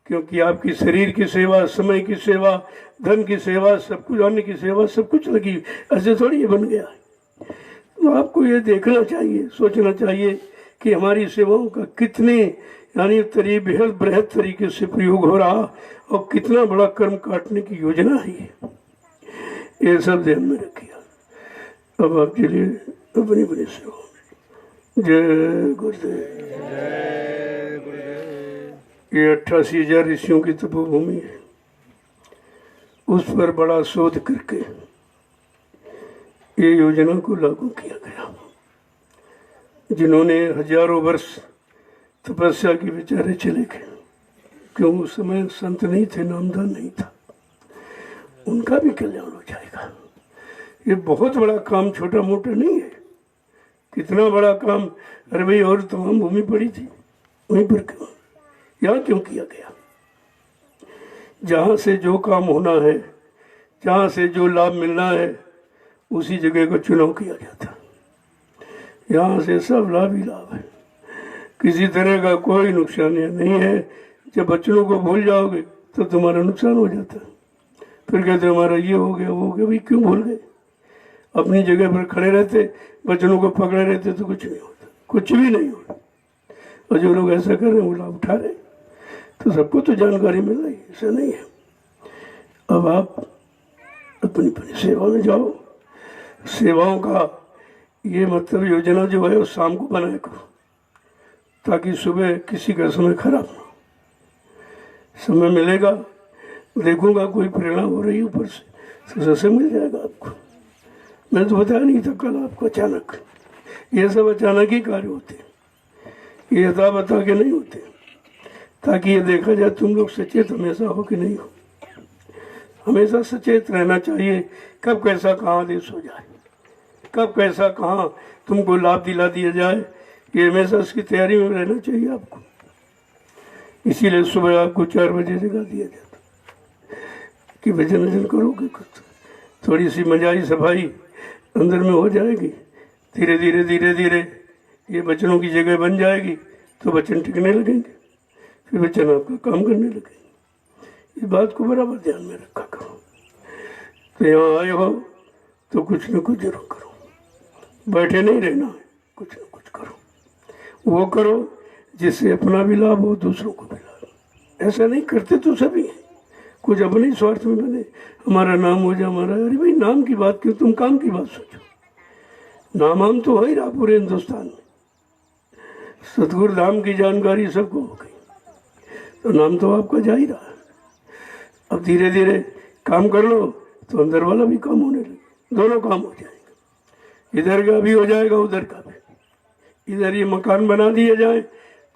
क्योंकि आपकी शरीर की सेवा, समय की सेवा, धन की सेवा, सब कुछ, अन्य की सेवा, सब कुछ लगी। ऐसे थोड़ी ये बन गया है। तो आपको ये देखना चाहिए, सोचना चाहिए कि हमारी सेवाओं का कितने यानी बेहद बृहद तरीके से प्रयोग हो रहा, और कितना बड़ा कर्म काटने की योजना है ये सब ध्यान में रखिए। अब आप चलिए अपनी बड़ी सेवा में। जय गुरुदेव। ये 88,000 ऋषियों की तपोभूमि है, उस पर बड़ा शोध करके ये योजना को लागू किया गया। जिन्होंने हजारों वर्ष तपस्या की बेचारे चले गए, क्यों उस समय संत नहीं थे, नामदान नहीं था, उनका भी कल्याण हो जाएगा। ये बहुत बड़ा काम छोटा मोटा नहीं है, कितना बड़ा काम। अरे भाई और तमाम भूमि पड़ी थी, वहीं पर क्यों, यहाँ क्यों किया गया? जहाँ से जो काम होना है, जहाँ से जो लाभ मिलना है, उसी जगह को चुनाव किया जाता। यहाँ से सब लाभ ही लाभ है, किसी तरह का कोई नुकसान नहीं है। जब बच्चों को भूल जाओगे तो तुम्हारा नुकसान हो जाता है। फिर कहते हमारा ये हो गया वो हो गया। भाई क्यों भूल गए? अपनी जगह पर खड़े रहते, बच्चों को पकड़े रहते तो कुछ नहीं होता, कुछ भी नहीं होता। और जो लोग ऐसा कर रहे हैं वो लाभ उठा रहे, तो सबको तो जानकारी मिल रही है, ऐसा नहीं है। अब आप अपनी अपनी सेवा में जाओ। सेवाओं का ये मतलब योजना जो है वो शाम को बनाया करो, ताकि सुबह किसी का समय खराब ना हो। समय मिलेगा, देखूंगा कोई प्रेरणा हो रही ऊपर से सत्संग मिल जाएगा आपको। मैं तो बताया नहीं था कल आपको, अचानक ये सब अचानक ही कार्य होते हैं, ये यथा बता के नहीं होते, ताकि ये देखा जाए तुम लोग सचेत हमेशा हो कि नहीं हो। हमेशा सचेत रहना चाहिए, कब कैसा कहाँ आदेश हो जाए, कब कैसा कहाँ तुमको लाभ दिला दिया जाए, ये हमेशा इसकी तैयारी में रहना चाहिए आपको। इसीलिए सुबह आपको 4 बजे जगा दिया जाता कि भजन वजन करोगे, कुछ थोड़ी सी मजाई सफाई अंदर में हो जाएगी, धीरे धीरे धीरे धीरे ये वचनों की जगह बन जाएगी, तो वचन टिकने लगेंगे, फिर वचन आपका काम करने लगेंगे। इस बात को बराबर ध्यान में रखा करो। तो यहाँ आए हो तो कुछ न कुछ जरूर करो, बैठे नहीं रहना है, कुछ न कुछ करो। वो करो जिससे अपना भी लाभ हो, दूसरों को भी लाभ। ऐसा नहीं करते तो सभी हैं, कुछ अपने स्वार्थ में बने, हमारा नाम हो जाए हमारा। अरे भाई नाम की बात क्यों, तुम काम की बात सोचो। नाम हम तो हो ही रहा पूरे हिंदुस्तान में, सतगुरु धाम की जानकारी सबको हो गई, तो नाम तो आपका जा ही रहा है। अब धीरे धीरे काम कर लो तो अंदर वाला भी काम होने लगे, दोनों काम हो जाएगा, इधर का भी हो जाएगा उधर का भी। इधर ये मकान बना दिए जाए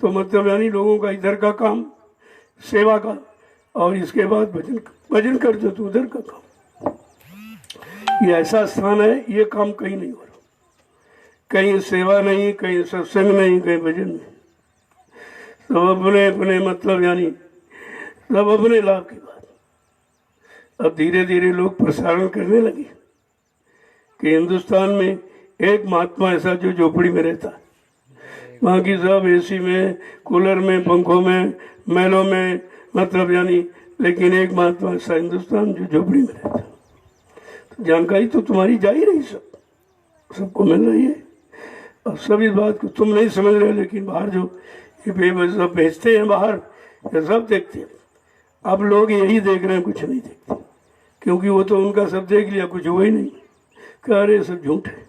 तो मतलब यानी लोगों का इधर का काम सेवा का, और इसके बाद भजन कर दो तो उधर का काम। ये ऐसा स्थान है, ये काम कहीं नहीं हो रहा, कहीं सेवा नहीं, कहीं सत्संग नहीं, कहीं भजन नहीं, सब अपने अपने मतलब यानी सब अपने लाभ की बात। अब धीरे धीरे लोग प्रसारण करने लगे कि हिंदुस्तान में एक महात्मा ऐसा जो झोपड़ी में रहता है, बाकी सब एसी में, कूलर में, पंखों में, महलों में, मतलब यानी, लेकिन एक महात्मा ऐसा हिंदुस्तान जो झोपड़ी में रहता है। तो जानकारी तो तुम्हारी जा ही रही, सबको मिल रही है। अब सब इस बात को तुम नहीं समझ रहे, लेकिन बाहर जो ये सब भेजते हैं बाहर, ये सब देखते हैं। अब लोग यही देख रहे हैं, कुछ नहीं देखते, क्योंकि वो तो उनका सब देख लिया, कुछ हुआ ही नहीं, कह रहे सब झूठ है।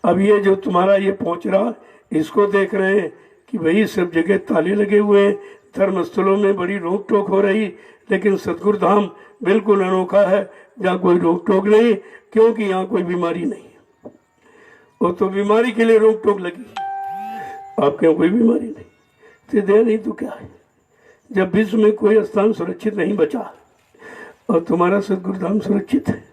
अब ये जो तुम्हारा ये पहुंच रहा, इसको देख रहे हैं कि भाई सब जगह ताले लगे हुए हैं, धर्मस्थलों में बड़ी रोक टोक हो रही, लेकिन सतगुरु धाम बिल्कुल अनोखा है, जहाँ कोई रोक टोक नहीं, क्योंकि यहाँ कोई बीमारी नहीं है। वो तो बीमारी के लिए रोक टोक लगी, आपके यहाँ कोई बीमारी नहीं, तो दे नहीं तो क्या है। जब विश्व में कोई स्थान सुरक्षित नहीं बचा और तुम्हारा सतगुरु धाम सुरक्षित है,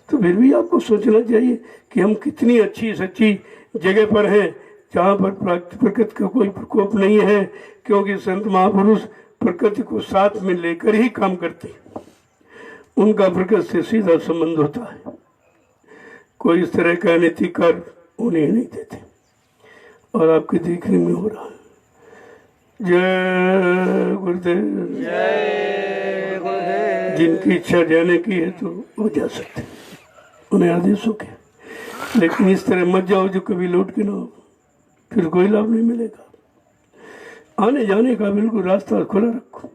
तो फिर भी आपको सोचना चाहिए कि हम कितनी अच्छी सच्ची जगह पर हैं, जहाँ पर प्रकृति का कोई प्रकोप नहीं है, क्योंकि संत महापुरुष प्रकृति को साथ में लेकर ही काम करते हैं, उनका प्रकृति से सीधा संबंध होता है। कोई इस तरह का अनैतिक कार्य उन्हें नहीं देते, और आपके देखने में हो रहा है। जय गुरुदेव, जय गुरुदेव। जिनकी इच्छा जाने की है तो वो जा सकते, उन्हें आदेश हो गया, लेकिन इस तरह मत जाओ जो कभी लौट के ना हो, फिर कोई लाभ नहीं मिलेगा। आने जाने का बिल्कुल रास्ता खुला रखो।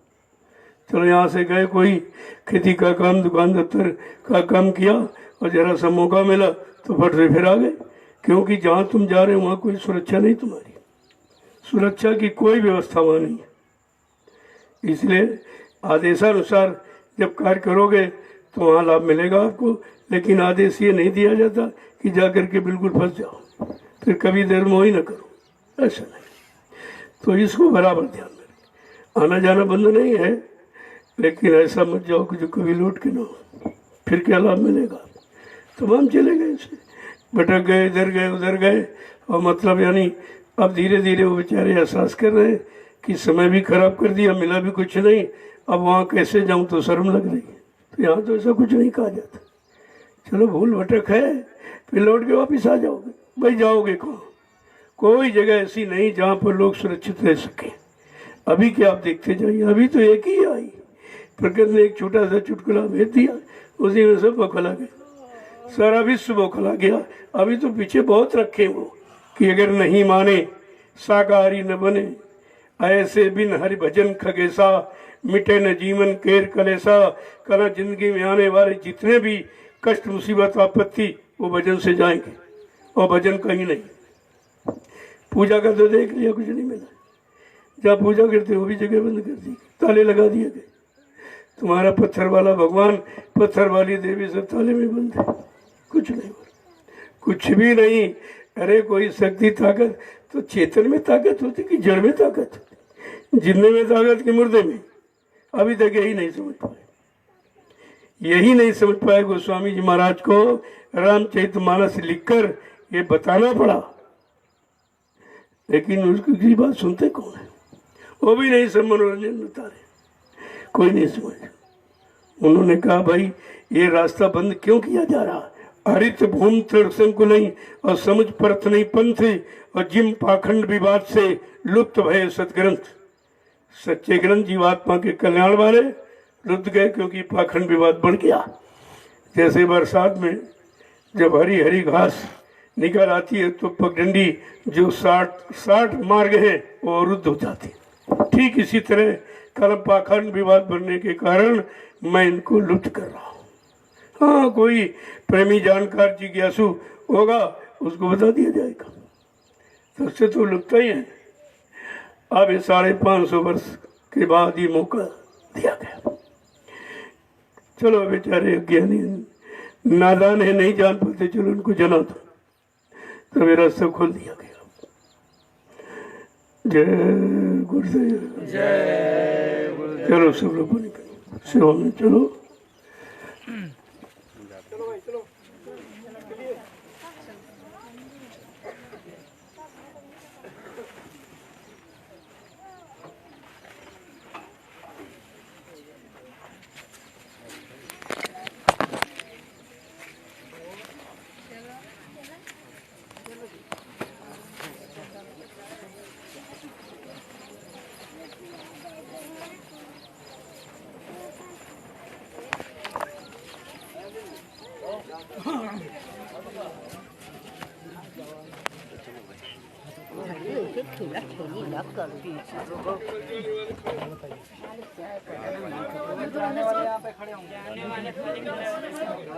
चलो यहाँ से गए, कोई खेती का काम, दुकान दफ्तर का काम किया, और जरा सा मौका मिला तो फट से फिर आ गए, क्योंकि जहाँ तुम जा रहे हो वहाँ कोई सुरक्षा नहीं, तुम्हारी सुरक्षा की कोई व्यवस्था वहाँ नहीं है। इसलिए आदेशानुसार जब कार्य करोगे तो वहाँ लाभ मिलेगा आपको, लेकिन आदेश ये नहीं दिया जाता कि जा करके बिल्कुल फंस जाओ, फिर कभी देर मोह ही ना करो, ऐसा नहीं। तो इसको बराबर ध्यान में रखें। आना जाना बंद नहीं है, लेकिन ऐसा मत जाओ कि जो कभी लौट के ना हो, फिर क्या लाभ मिलेगा। तमाम चले गए, ऐसे भटक गए, इधर गए उधर गए, और मतलब यानी अब धीरे धीरे वो बेचारे एहसास कर रहे हैं कि समय भी खराब कर दिया, मिला भी कुछ नहीं, अब वहाँ कैसे जाऊँ, तो शर्म लग रही है। तो यहाँ तो ऐसा कुछ नहीं कहा जाता, चलो भूल भटक है, फिर लौट के वापिस आ जाओगे। भाई जाओगे कहाँ, कोई जगह ऐसी नहीं जहाँ पर लोग सुरक्षित रह सके। अभी क्या आप देखते जाइए, अभी तो एक ही आई, प्रकृति ने एक छोटा सा चुटकुला भेज दिया, उसी में सब बौखला गए, सारा विश्व बौखला गया। अभी तो पीछे बहुत रखे वो कि अगर नहीं माने शाकाहारी न बने, ऐसे बिन हरि भजन खगेसा, मिटे न जीवन केर कलेसा। कला जिंदगी में आने वाले जितने भी कष्ट मुसीबत आपत्ति वो भजन से जाएंगे, और भजन कहीं नहीं। पूजा का तो देख लिया, कुछ नहीं मिला, जहाँ पूजा करते वो भी जगह बंद कर दी, ताले लगा दिए गए। तुम्हारा पत्थर वाला भगवान, पत्थर वाली देवी सब ताले में बंद है, कुछ नहीं हो रहा, कुछ भी नहीं। अरे कोई शक्ति ताकत तो चेतन में ताकत होती कि जड़ में ताकत होती? जिंदे में ताकत कि मुर्दे में? अभी तक यही नहीं समझ पाए, यही नहीं समझ पाए। गोस्वामी जी महाराज को रामचरितमानस लिखकर ये बताना पड़ा, लेकिन उसकी बात सुनते कौन है? वो भी नहीं, सब मनोरंजन बता रहे, कोई नहीं समझ। उन्होंने कहा भाई ये रास्ता बंद क्यों किया जा रहा? हरित भूम संकुल और समझ परत नहीं पंथ और जिम पाखंड विवाद से लुप्त भय सतग्रंथ। सच्चे ग्रंथ जीवात्मा के कल्याण वाले लुप्त गए क्योंकि पाखंड विवाद बढ़ गया। जैसे बरसात में जब हरी हरी घास निकल आती है तो पगडंडी जो 60 मार्ग हैं वो अवरुद्ध हो जाती है। ठीक इसी तरह कल पाखंड विवाद बढ़ने के कारण मैं इनको लुप्त कर रहा हूँ। हाँ, कोई प्रेमी जानकार जिज्ञासु होगा उसको बता दिया जाएगा, सबसे तो लुप्त ही है। अब ये 550 वर्ष के बाद ये मौका दिया गया। चलो बेचारे अज्ञानी नादान है, नहीं जान पाते, चलो उनको जना दो, तो मेरा सब खोल दिया गया। जय गुरुदेव, जय गुरुदेव। चलो सब लोग सेवा में चलो।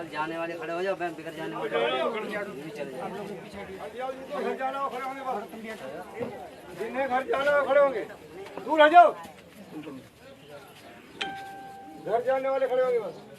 जाने वाले खड़े हो जाओ, बैंक बिगड़ जाने वाले चले जाओ। घर जाना हो खड़े होंगे बस, जिन्हें घर जाना हो खड़े होंगे, दूर हो जाओ, घर जाने वाले खड़े होंगे बस।